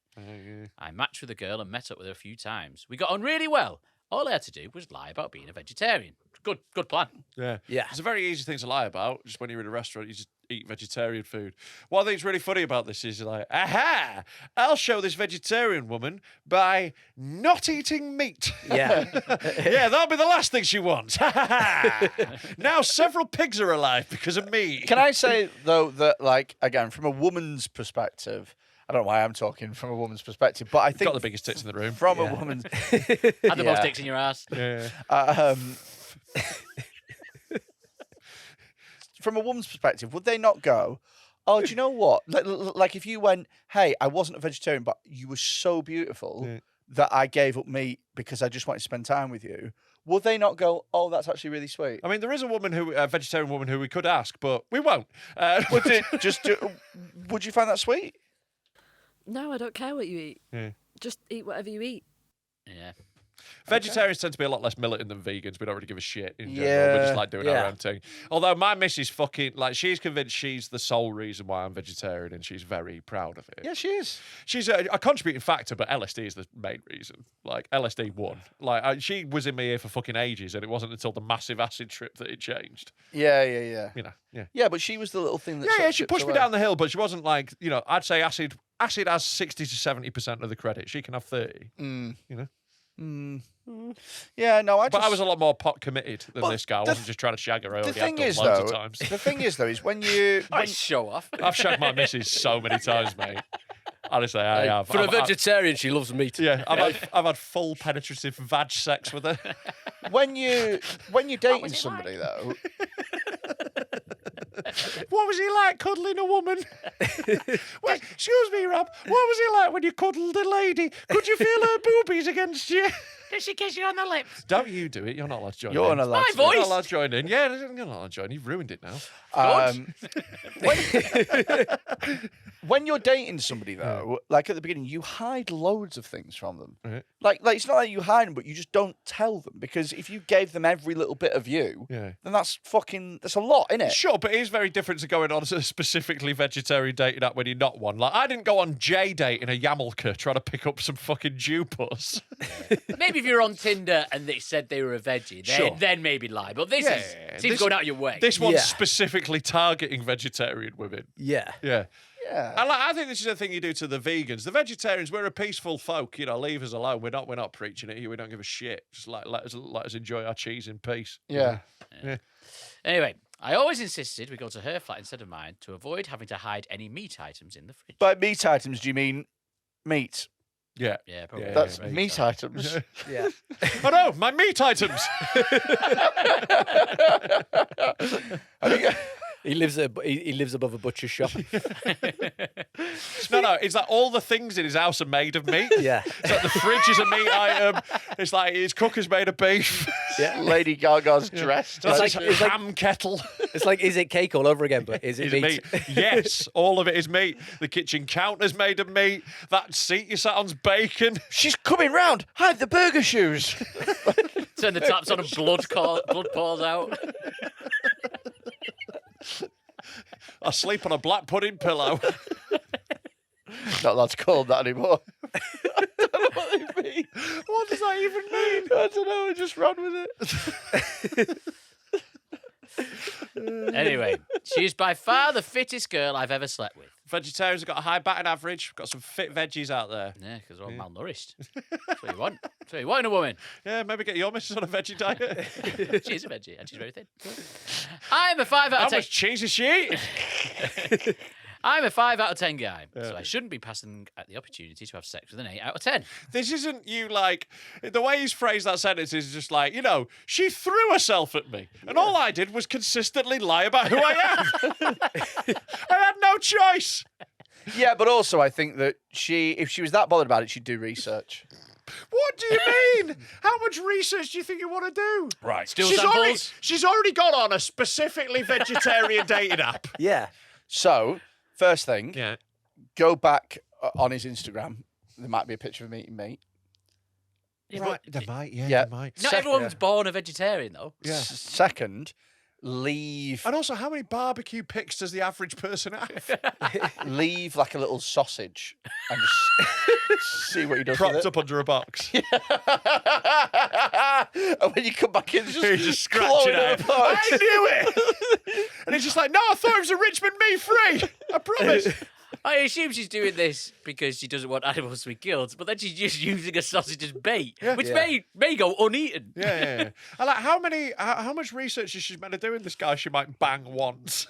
I matched with a girl and met up with her a few times. We got on really well. All I had to do was lie about being a vegetarian. Good plan. Yeah. Yeah. It's a very easy thing to lie about. Just when you're in a restaurant, you just eat vegetarian food. What I think is really funny about this is like, aha, I'll show this vegetarian woman by not eating meat. Yeah. Yeah, that'll be the last thing she wants. Now several pigs are alive because of me. Can I say though that, like, again, from a woman's perspective, I don't know why I'm talking from a woman's perspective, but I think Got the biggest tits in the room. from a woman's Had the most Yeah. dicks in your ass. Yeah. From a woman's perspective, would they not go, oh, do you know what? Like if you went, hey, I wasn't a vegetarian, but you were so beautiful that I gave up meat because I just wanted to spend time with you. Would they not go, oh, that's actually really sweet? I mean, there is a vegetarian woman who we could ask, but we won't. Would you find that sweet? No, I don't care what you eat. Yeah. Just eat whatever you eat. Yeah. Vegetarians tend to be a lot less militant than vegans. We don't really give a shit in general. Yeah. We just like doing Yeah. our own thing. Although my missus fucking, like, she's convinced she's the sole reason why I'm vegetarian and she's very proud of it. Yeah, she is. She's a contributing factor, but LSD is the main reason. Like, LSD won. Like, she was in my ear for fucking ages and it wasn't until the massive acid trip that it changed. Yeah. You know, yeah. Yeah, but she was the little thing that sort Yeah, of she chipped pushed me away. down the hill, but she wasn't like, you know, I'd say acid has 60 to 70% of the credit. She can have 30, you know? Yeah, no, But I was a lot more pot committed than But this guy. I wasn't just trying to shag her. I The already had thing done is, loads though, of times. the thing is, though, is when you Nice show off. I've shagged my missus so many times, mate. Honestly, I have. For a I've- vegetarian, she loves meat. Yeah, I've had full penetrative vag sex with her. when you're dating somebody though, What was he like cuddling a woman? Well, excuse me, Rob. What was he like when you cuddled a lady? Could you feel her boobies against you? Did she kiss you on the lips? Don't you do it. You're not allowed to join you're in. not allowed. My to- voice. You're not allowed to join in. Yeah, you're not allowed to join. You've ruined it now. When you're dating somebody though, like at the beginning, you hide loads of things from them. Right. Like it's not like you hide them, but you just don't tell them because if you gave them every little bit of you, Yeah. then that's a lot, isn't it? Sure, but it is very different to going on a specifically vegetarian dating app when you're not one. Like, I didn't go on J date in a Yamalka trying to pick up some fucking Jew puss. Maybe if you're on Tinder and they said they were a veggie, Sure. then maybe lie. But this seems this- going out of your way. This one's Yeah. specifically targeting vegetarian women. Yeah. Yeah. Yeah. And I think this is a thing you do to the vegans. The vegetarians, we're a peaceful folk. You know, leave us alone. We're not preaching it here. We don't give a shit. Just let us enjoy our cheese in peace. Yeah. Anyway, I always insisted we go to her flat instead of mine to avoid having to hide any meat items in the fridge. By meat items, do you mean meat? Yeah. Yeah, probably. Yeah, That's yeah, meat items. Yeah. Oh no, my meat items. He lives above a butcher's shop. No, it's like all the things in his house are made of meat. Yeah. It's like the fridge is a meat item. It's like his cooker's made of beef. Yeah. Lady Gaga's dressed. That's like- like it's like- ham kettle. It's like, is it cake all over again? But is it Is meat? Yes, all of it is meat. The kitchen counter's made of meat. That seat you sat on's bacon. She's coming round. Hide the burger shoes. Turn the taps on and blood pours out. I sleep on a black pudding pillow. Not allowed to call them that anymore. I don't know what they mean. What does that even mean? I don't know. I just run with it. Anyway, she's by far the fittest girl I've ever slept with. Vegetarians have got a high batting average. We've got some fit veggies out there. Yeah, because they're all malnourished. That's what you want. That's what you want in a woman. Yeah, maybe get your missus on a veggie diet. She's a veggie and she's very thin. I'm a 5 out How of 10. much cheese is she eating? I'm a 5 out of 10 guy, so I shouldn't be passing at the opportunity to have sex with an 8 out of 10. This isn't you like the way he's phrased that sentence is just like, you know, she threw herself at me. And all I did was consistently lie about who I am. I had no choice. Yeah, but also I think that if she was that bothered about it, she'd do research. What do you mean? How much research do you think you want to do? Right, still She's already got on a specifically vegetarian dating app. Yeah. So, first thing, Yeah. go back on his Instagram. There might be a picture of him eating meat. Right. They might, yeah, Yeah. they might. Not everyone's born a vegetarian, though. Yeah. Second, leave And also, how many barbecue pics does the average person have? leave like a little sausage and just see what he does Propped with up under a box. it. And when you come back in, it's just, He's just clawing scratching it it. apart. I knew it. And he's just like, no, I thought it was a Richmond meat free. I promise. I assume she's doing this because she doesn't want animals to be killed, but then she's just using a sausage as bait, which may go uneaten. Yeah. I like how much research is she meant to do in this guy she might bang once?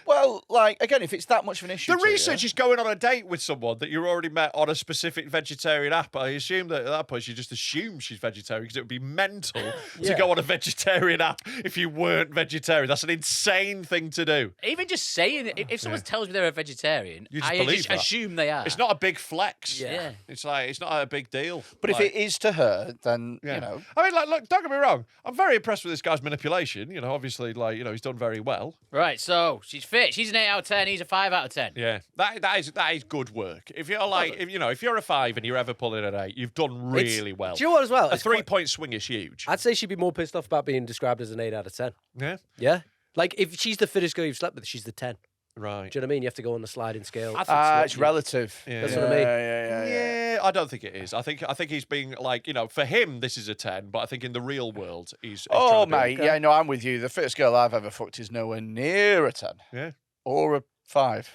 Well, like, again, if it's that much of an issue The to you- research is going on a date with someone that you already met on a specific vegetarian app. I assume that at that point you just assume she's vegetarian because it would be mental to go on a vegetarian app if you weren't vegetarian. That's an insane thing to do. Even just saying it, if someone tells me they're a vegetarian, You just I believe just that. assume they are. It's not a big flex. Yeah. It's like it's not a big deal. But if Like, it is to her, then, yeah. you know. I mean, like, look, don't get me wrong. I'm very impressed with this guy's manipulation. You know, obviously, like, you know, he's done very well. Right, so she's fit. She's an 8 out of 10. He's a 5 out of 10. Yeah, that is good work. If you're like, if you're a 5 and you're ever pulling an 8, you've done really well. Do you know what as well? A It's quite- 3-point swing is huge. I'd say she'd be more pissed off about being described as an 8 out of 10. Yeah, Yeah? Like, if she's the fittest girl you've slept with, she's the 10. right. Do you know what I mean? You have to go on the sliding scale. It's relative. Yeah. That's what I mean. Yeah, I don't think it is. I think he's being like, you know, for him this is a 10, but I think in the real world he's Oh, trying to be- mate. Yeah, no, I'm with you. The first girl I've ever fucked is nowhere near a 10. Yeah. Or a 5.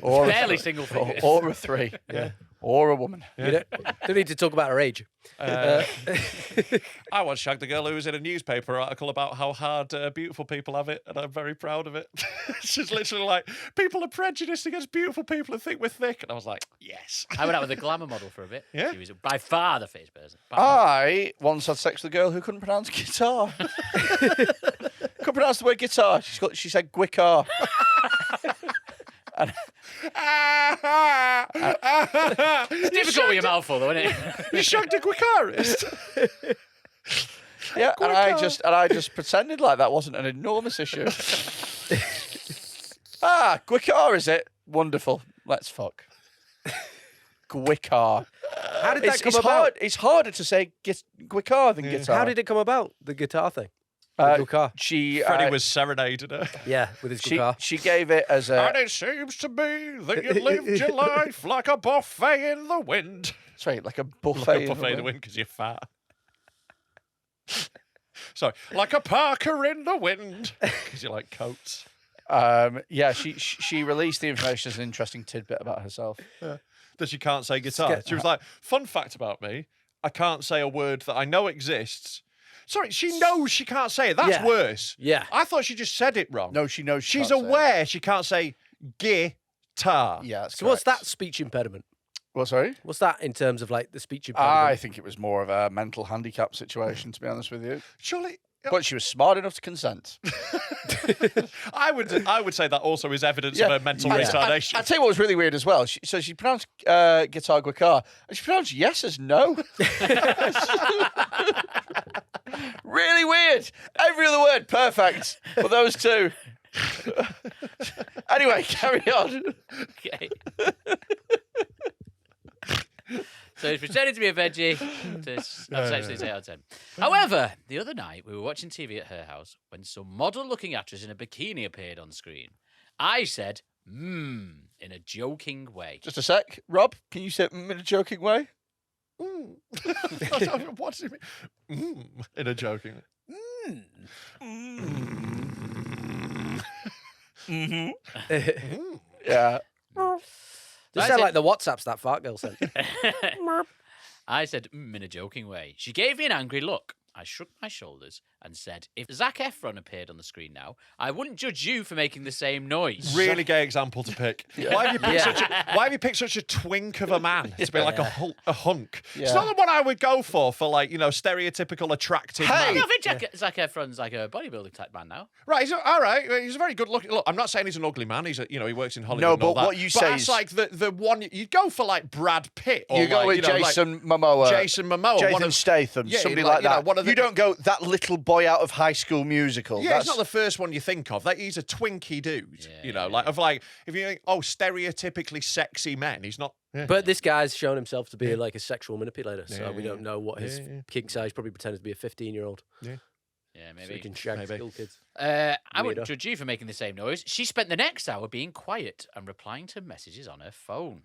Or Barely a, single or, figures. or a 3. Yeah. Or a woman. You don't need to talk about her age. I once shagged a girl who was in a newspaper article about how hard beautiful people have it, and I'm very proud of it. She's literally like, people are prejudiced against beautiful people and think we're thick. And I was like, yes. I went out with a glamour model for a bit. Yeah. She was by far the fittest person. By far. I once had sex with a girl who couldn't pronounce guitar. Couldn't pronounce the word guitar. She said guitar. It's difficult with your mouthful, though, isn't it? You shagged a guitarist. Yeah, and I just pretended like that wasn't an enormous issue. Guitar, is it? Wonderful. Let's fuck. Guitar. How did that come It's about? hard. It's harder to say guitar than guitar. How did it come about? The guitar thing. The guitar. Freddie was serenading her. Yeah, with his guitar. She gave it as a. And it seems to be that you lived your life like a buffet in the wind. Sorry, like a buffet. Like a buffet in the wind because you're fat. Sorry, like a Parker in the wind because you like coats. Yeah, she released the information as an interesting tidbit about herself. Yeah. That she can't say guitar. She was like, fun fact about me, I can't say a word that I know exists. Sorry, she knows she can't say it. That's worse. Yeah. I thought she just said it wrong. No, she knows she's aware she can't say guitar. Yeah, that's So what's that speech impediment? What, sorry? What's that in terms of like the speech impediment? I think it was more of a mental handicap situation, to be honest with you. Surely. But she was smart enough to consent. I would say that also is evidence of her mental retardation. I'll tell you what was really weird as well. She pronounced guitar guitar, and she pronounced yes as no. Really weird. Every other word perfect, but those two. Anyway, carry on. Okay. So he's pretending to be a veggie. I'd say 8 out of 10. However, the other night we were watching TV at her house when some model-looking actress in a bikini appeared on screen. I said, in a joking way. Just a sec. Rob, can you say in a joking way? What does it mean? In a joking way. Yeah. Just sound like the WhatsApps that fart girl sent. I said, in a joking way. She gave me an angry look. I shrugged my shoulders and said, if Zac Efron appeared on the screen now, I wouldn't judge you for making the same noise. Really gay example to pick. Why have you picked such a twink of a man to be like a hunk? Yeah. It's not the one I would go for like, stereotypical attractive man. I think Zac Efron's like a bodybuilding type man now. Right, all right. He's a very good looking. Look, I'm not saying he's an ugly man. He's he works in Hollywood. No, and all but that. what you but say that's is like the one you'd go for like Brad Pitt. Or you go with Jason Momoa. Jason Momoa. Jason Statham. Yeah, somebody like that. one of the- You don't go that little boy out of High School Musical. Yeah, it's not the first one you think of. He's a twinky dude. If you think, stereotypically sexy men, he's not. Yeah. But this guy's shown himself to be like a sexual manipulator, so we don't know what his kink size. Probably pretended to be a 15-year-old. Yeah, maybe. So he can shag school kids. I wouldn't judge you for making the same noise. She spent the next hour being quiet and replying to messages on her phone.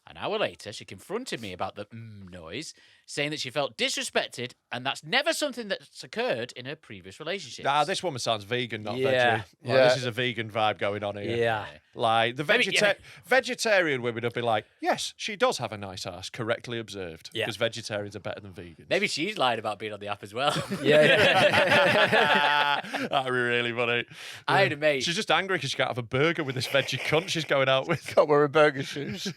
An hour later, she confronted me about the noise, saying that she felt disrespected, and that's never something that's occurred in her previous relationships. This woman sounds vegan, not Yeah. veggie. Yeah. This is a vegan vibe going on here. Yeah. Like, the vegetarian women would be like, yes, she does have a nice ass, correctly observed. Yeah. Because vegetarians are better than vegans. Maybe she's lied about being on the app as well. Yeah. That'd be really funny. I had a mate. She's just angry because she can't have a burger with this veggie cunt she's going out with. Can't wear a burger shoes.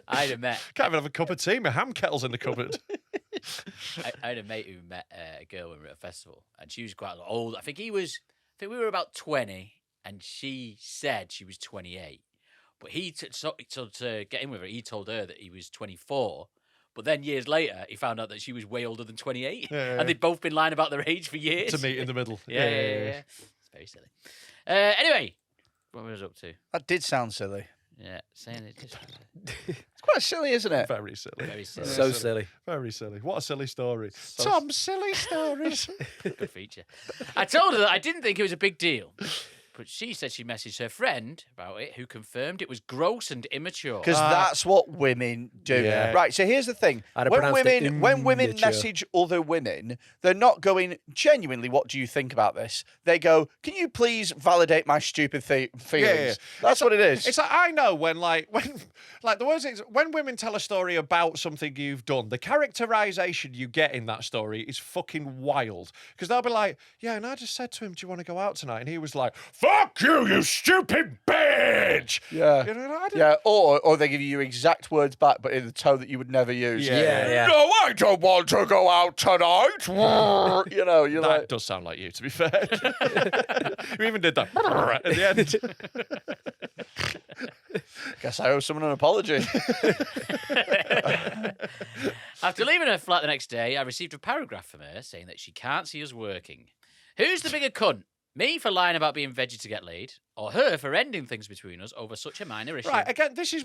I had a mate. Can't even have a cup of tea. My ham kettle's in the cupboard. I had a mate who met a girl when we were at a festival, and she was quite old. I think we were about 20, and she said she was 28. But to get in with her, he told her that he was 24. But then years later, he found out that she was way older than 28, and they'd both been lying about their age for years. To meet in the middle. Yeah. It's very silly. Anyway, what was I up to? That did sound silly. Yeah, saying it. It's quite silly, isn't it? Very silly. Very silly. So silly. Very silly. What a silly story. Tom, silly stories. Good feature. I told her that I didn't think it was a big deal, But she said she messaged her friend about it, who confirmed it was gross and immature. Because that's what women do. Yeah. Right, so here's the thing. I'd have When pronounced it women immature. message other women, they're not going, genuinely, what do you think about this? They go, can you please validate my stupid feelings? Yeah. That's what it is. It's like I know when the words is when women tell a story about something you've done, the characterization you get in that story is fucking wild. Because they'll be like, yeah, and I just said to him, do you want to go out tonight? And he was like, fuck you stupid bitch. Yeah. You know, I didn't- Yeah, or they give you your exact words back, but in the tone that you would never use. Yeah. No, I don't want to go out tonight. You know, you're That like, does sound like you, to be fair. You even did that at the end. guess I owe someone an apology. After leaving her flat the next day, I received a paragraph from her saying that she can't see us working. Who's the bigger cunt? Me for lying about being veggie to get laid, or her for ending things between us over such a minor issue? Right, again, this is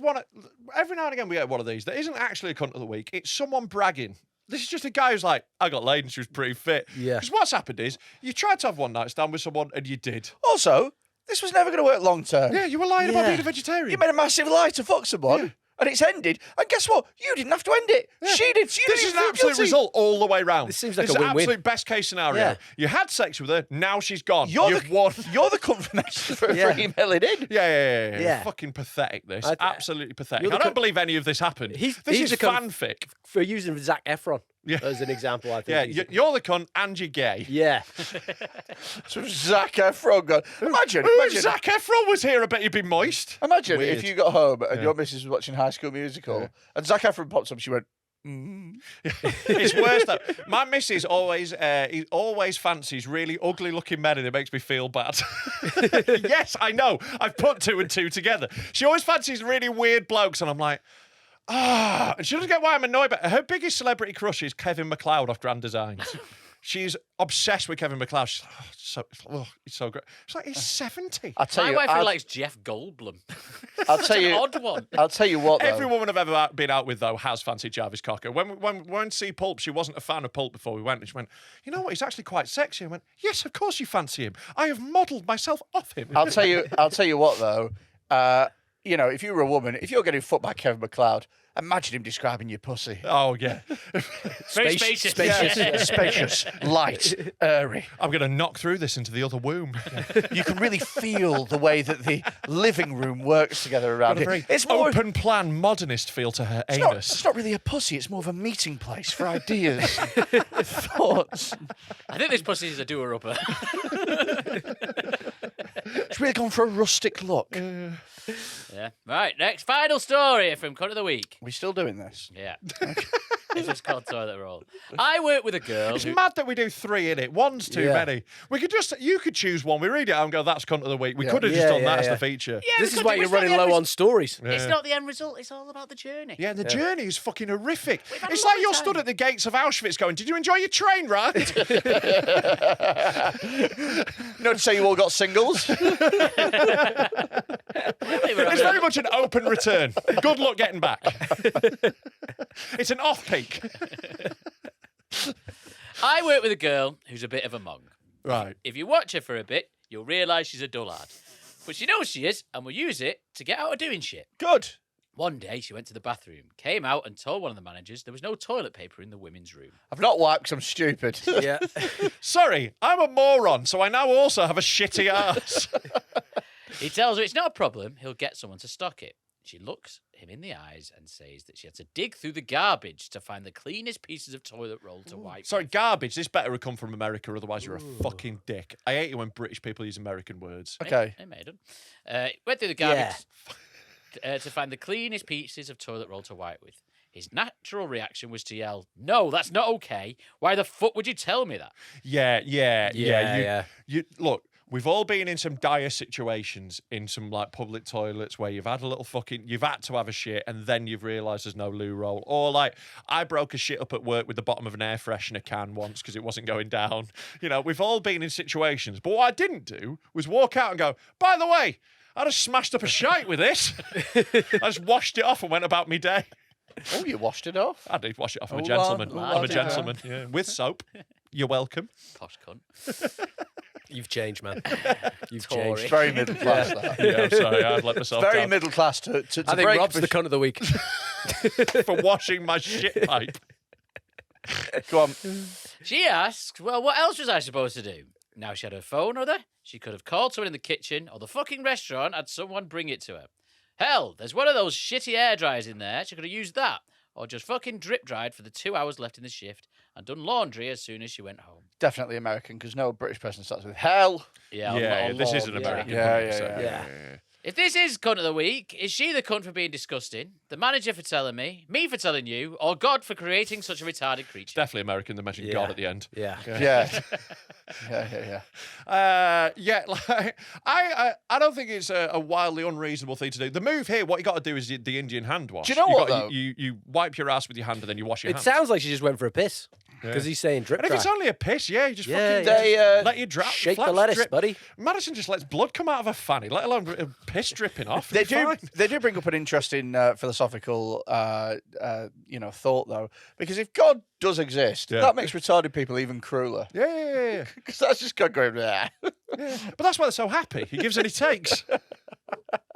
every now and again we get one of these that isn't actually a cunt of the week. It's someone bragging. This is just a guy who's like, I got laid and she was pretty fit. Yeah. Because what's happened is, you tried to have one night stand with someone and you did. Also, this was never going to work long term. Yeah, you were lying about being a vegetarian. You made a massive lie to fuck someone, and it's ended. And guess what? You didn't have to end it. Yeah. She did. This is an absolute result all the way round. This seems like this a is an win-win. absolute best case scenario. Yeah. You had sex with her, now she's gone. You're You've won. You're the confirmation for Yeah. emailing in. Yeah. Yeah. Fucking pathetic, this. I- Absolutely pathetic. You're I the don't believe any of this happened. He's this is the con- fanfic. For using Zac Efron Yeah. as an example, I think. Yeah, he's- you're the cunt and you're gay. yeah. So Zac Efron gone. Imagine. If Zac Efron was here, I bet you'd be moist. Imagine Weird. if you got home and your missus was watching High School Musical and Zac Efron pops up, she went, It's worse though. My missus always he always fancies really ugly looking men and it makes me feel bad. Yes, I know. I've put two and two together. She always fancies really weird blokes and I'm like, and she doesn't get why I'm annoyed, but her biggest celebrity crush is Kevin McLeod off Grand Designs. She's obsessed with Kevin McLeod. She's like, he's so great. She's like, he's 70. I'll tell My you, wife I'll, likes Jeff Goldblum. I'll tell An you, odd one. I'll tell you what, though. Every woman I've ever been out with, though, has fancied Jarvis Cocker. When we went to see Pulp, she wasn't a fan of Pulp before we went. And she went, you know what, he's actually quite sexy. I went, yes, of course you fancy him. I have modelled myself off him. I'll tell you what, though. You know, if you were a woman, if you're getting fucked by Kevin McLeod, imagine him describing your pussy. Oh, yeah. Very spacious. Spacious, light, airy. I'm going to knock through this into the other womb. You can really feel the way that the living room works together around Got a very it. It's more. open plan modernist feel to her It's anus. not really a pussy. It's more of a meeting place for ideas, thoughts. I think this pussy is a doer-upper. It's really gone for a rustic look. Yeah. Right, next final story from Cunt of the Week. We're still doing this. Yeah. It's just called Toilet Roll. I work with a girl It's who... mad that we do three in it. One's too Yeah. many. You could choose one. We read it out and go, that's cunt of the week. We Yeah. could have just Yeah, done that yeah, as the yeah. feature. Yeah, This we is could why do- you're it's not running the end low on stories. It's not the end result. It's all about the journey. Yeah, the journey is fucking horrific. had a It's lovely like you're time. stood at the gates of Auschwitz going, did you enjoy your train ride? Notice how you all got singles? It's very much an open return. Good luck getting back. It's an off-peak. I work with a girl who's a bit of a mong. Right. If you watch her for a bit, you'll realise she's a dullard. But she knows she is and will use it to get out of doing shit. Good. One day, she went to the bathroom, came out and told one of the managers there was no toilet paper in the women's room. I've not wiped because I'm stupid. Yeah. Sorry, I'm a moron, so I now also have a shitty ass. He tells her it's not a problem, he'll get someone to stock it. She looks him in the eyes and says that she had to dig through the garbage to find the cleanest pieces of toilet roll to wipe. Sorry, garbage. This better have come from America, otherwise you're a fucking dick. I hate it when British people use American words. Okay. Hey, maiden. Went through the garbage to find the cleanest pieces of toilet roll to wipe with. His natural reaction was to yell, "No, that's not okay. Why the fuck would you tell me that?" Yeah. You look. We've all been in some dire situations in some like public toilets where you've had to have a shit and then you've realised there's no loo roll. Or like I broke a shit up at work with the bottom of an air freshener can once because it wasn't going down. You know, we've all been in situations. But what I didn't do was walk out and go, by the way, I just smashed up a shite with this. I just washed it off and went about my day. Oh, you washed it off? I did wash it off. I'm a Oh, gentleman. well, I'm a yeah. gentleman. Yeah. With soap. You're welcome. Posh cunt. You've changed, man. You've Tory. changed. It's very middle class. That. Yeah, I'm sorry, I've let myself Very down middle class to I think break. Rob's the cunt of the week. for washing my shit pipe. Go on. She asked, well, what else was I supposed to do? Now she had her phone with her. She could have called someone in the kitchen or the fucking restaurant, had someone bring it to her. Hell, there's one of those shitty air dryers in there. She could have used that. Or just fucking drip dried for the 2 hours left in the shift and done laundry as soon as she went home. Definitely American, because no British person starts with hell. Yeah, Yeah, this is an laundry. American. Yeah, 100%. yeah. If this is cunt of the week, is she the cunt for being disgusting, the manager for telling me for telling you, or God for creating such a retarded creature? Definitely American. They mentioned God at the end. Yeah. Yeah. Like, I don't think it's a wildly unreasonable thing to do. The move here, what you got to do is the Indian hand wash. Do you know what, though? You wipe your ass with your hand and then you wash your It hands. sounds like she just went for a piss. Because he's saying drip And if dry. it's only a piss, you just Yeah, fucking yeah. let you drop. Shake the flaps lettuce, drip. buddy. Madison just lets blood come out of her fanny, let alone piss dripping off. They It's do. fine. They do bring up an interesting philosophical, thought though, because if God does exist, Yeah. that makes retarded people even crueler. Yeah. Because that's just God going there. But that's why they're so happy. He gives and he takes.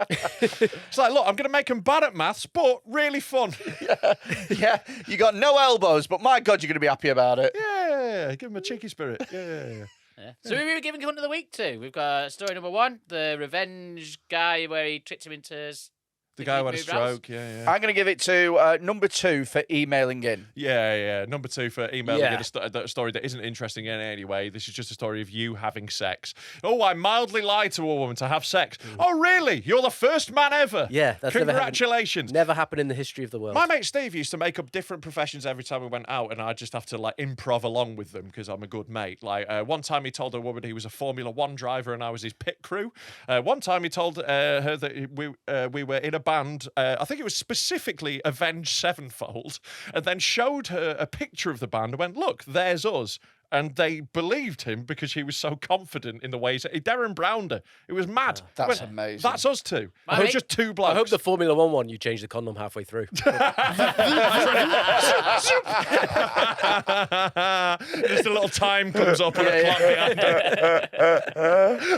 It's like, look, I'm going to make them bad at maths, but really fun. Yeah, you got no elbows, but my God, you're going to be happy about it. Yeah, give him a cheeky spirit. Yeah. Yeah. So we were giving cunt of the week too. We've got story number 1, the revenge guy where he tricked him into... The guy who had a moved house. stroke. Yeah. I'm going to give it to number 2 for emailing in. Yeah. Number 2 for emailing Yeah. in a story that isn't interesting in any way. This is just a story of you having sex. Oh, I mildly lied to a woman to have sex. Oh, really? You're the first man ever. Yeah, that's Congratulations. never happened in the history of the world. My mate Steve used to make up different professions every time we went out, and I'd just have to like improv along with them because I'm a good mate. Like one time he told a woman he was a Formula One driver and I was his pit crew. One time he told her that we were in a band. I think it was specifically Avenged Sevenfold, and then showed her a picture of the band and went, "Look, there's us." And they believed him because he was so confident in the ways. Darren browned her. It was mad. That's Went, amazing. That's us two. My It was mate- just two blokes. I hope the Formula One you changed the condom halfway through. Just a little time comes up on a clock behind it.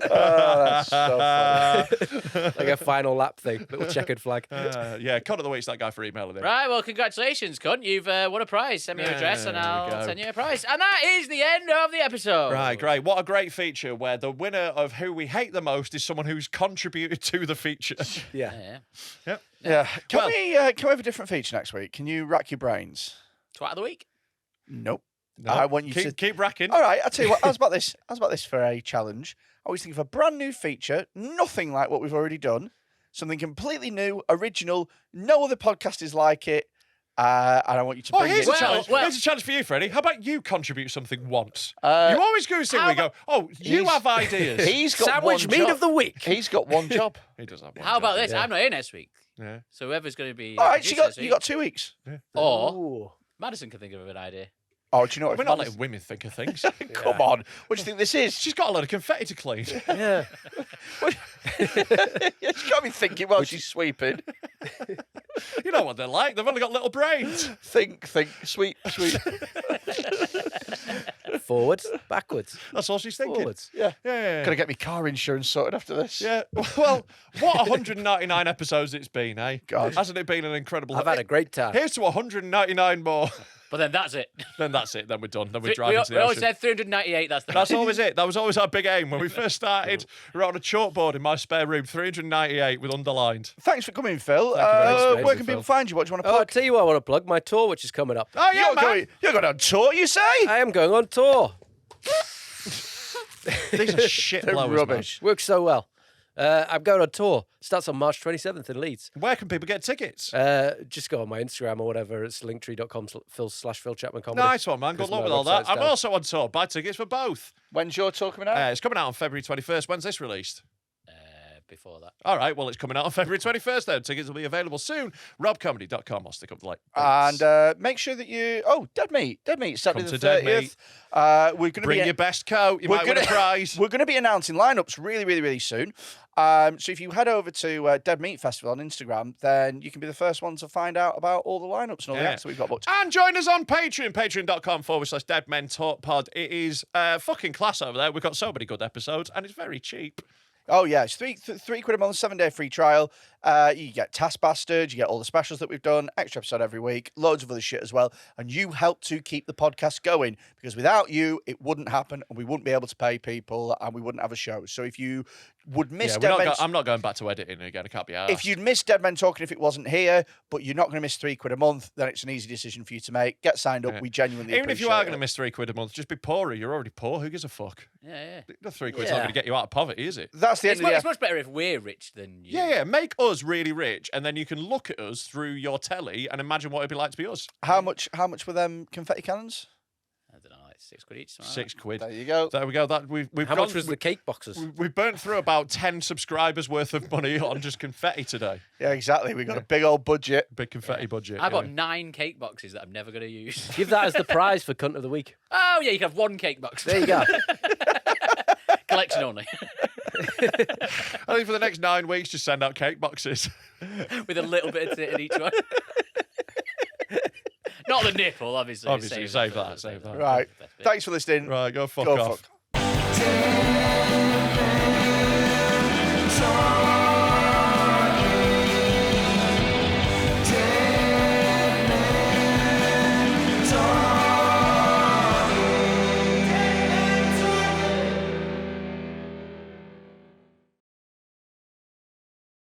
That's so funny. Like a final lap thing, little checkered flag. Yeah, cut of the week's that guy for emailing him. Right, well, congratulations, cunt. You've won a prize. Send me your address and There we I'll go. send you a prize. And that is the end of the episode. Right, great. What a great feature where the winner of who we hate the most is someone who's contributed to the feature. Yeah. Yeah. Yeah. Can Well- we have a different feature next week? Can you rack your brains? Twat of the week. Nope. No, I want you to keep racking. All right, I'll tell you what. How's about this? How's about this for a challenge? I always think of a brand new feature, nothing like what we've already done, something completely new, original. No other podcast is like it, and I want you to Oh, bring here's it. a challenge. well- Here's a challenge for you, Freddie. How about you contribute something once? you Uh, always go sit where you go, oh, you he's- have ideas. He's got Sandwich one meat job. of the week. He's got one job. He does have one. How about this? Yeah. I'm not here next week. Yeah. So whoever's going to be. All right, so producer you next got 2 weeks. week- Or Ooh. Madison can think of an idea. Oh, do you know what? We're if not Madison- letting women think of things. Come on. What do you think this is? She's got a lot of confetti to clean. Yeah. She's got me thinking while she's sweeping. You know what they're like. They've only got little brains. Think, sweep. Forwards, backwards, That's all she's thinking. forwards. Yeah. Yeah. Gotta get me car insurance sorted after this. Yeah. Well, what 199 episodes it's been, eh? God. Hasn't it been an incredible... I've had a great time. Here's to 199 more. But then that's it. Then that's it. Then we're done. Then we We, drive into we the always ocean. said 398. That's the That's always it. That was always our big aim. When we first started, we were on a chalkboard in my spare room, 398 with underlined. Thanks for coming, Phil. Thank you very much, Where Phil. can people find you? What do you want to Oh, I'll plug? tell you what I want to plug. My tour, which is coming up. Oh, yeah, You're going on tour, you say? I am going on tour. These are shit They're blowers, rubbish. Works so well. I'm going on tour. Starts on March 27th in Leeds. man. Where can people get tickets? Just go on my Instagram or whatever. It's linktree.com/Phil Chapman comedy. Nice one, man. Good Because luck my with all that. website's I'm down. also on tour. Buy tickets for both. When's your tour coming out? It's coming out on February 21st. When's this released? before that. All right, well, it's coming out on February 21st, then. Tickets will be available soon. robcomedy.com. I'll stick up the link. And make sure that you... Oh, Dead Meat. Saturday Come the to Dead 30th. We're going to Bring your best coat. You might win a prize. We're going to be announcing lineups really, really, really soon. So if you head over to Dead Meat Festival on Instagram, then you can be the first one to find out about all the lineups and all the acts that we've got booked. And join us on Patreon, patreon.com/Dead Men Talk Pod. It is fucking class over there. We've got so many good episodes, and it's very cheap. Oh, yeah. It's three quid a month, 7-day free trial. You get Task Bastard, you get all the specials that we've done, extra episode every week, loads of other shit as well. And you help to keep the podcast going, because without you, it wouldn't happen, and we wouldn't be able to pay people, and we wouldn't have a show. So if you would miss Dead Men... I'm not going back to editing again. I can't be arsed. If you'd miss Dead Men Talking if it wasn't here, but you're not going to miss 3 quid a month, then it's an easy decision for you to make. Get signed up. We genuinely Even if you are going to it. miss 3 quid a month, just be poorer. You're already poor. Who gives a fuck? Yeah. The 3 quid's not going to get you out of poverty, is it? That's the end of the... It's much better if we're rich than you. Yeah. Make us really rich, and then you can look at us through your telly and imagine what it'd be like to be us. How much were them confetti cannons? I don't know, like 6 quid each. 6 quid. There you go. There we go. That we've How much was the cake boxes? We've burnt through about 10 subscribers worth of money on just confetti today. Yeah, exactly. We've got a big old budget. Big confetti budget. I've got 9 cake boxes that I'm never going to use. Give that as the prize for Cunt of the Week. Oh, yeah, you can have 1 cake box. There you go. Collection only. I think for the next 9 weeks, just send out cake boxes. With a little bit of tit in each one. Not the nipple, obviously. Obviously, save that. Right. Thanks for listening. Right, go fuck Go off. fuck.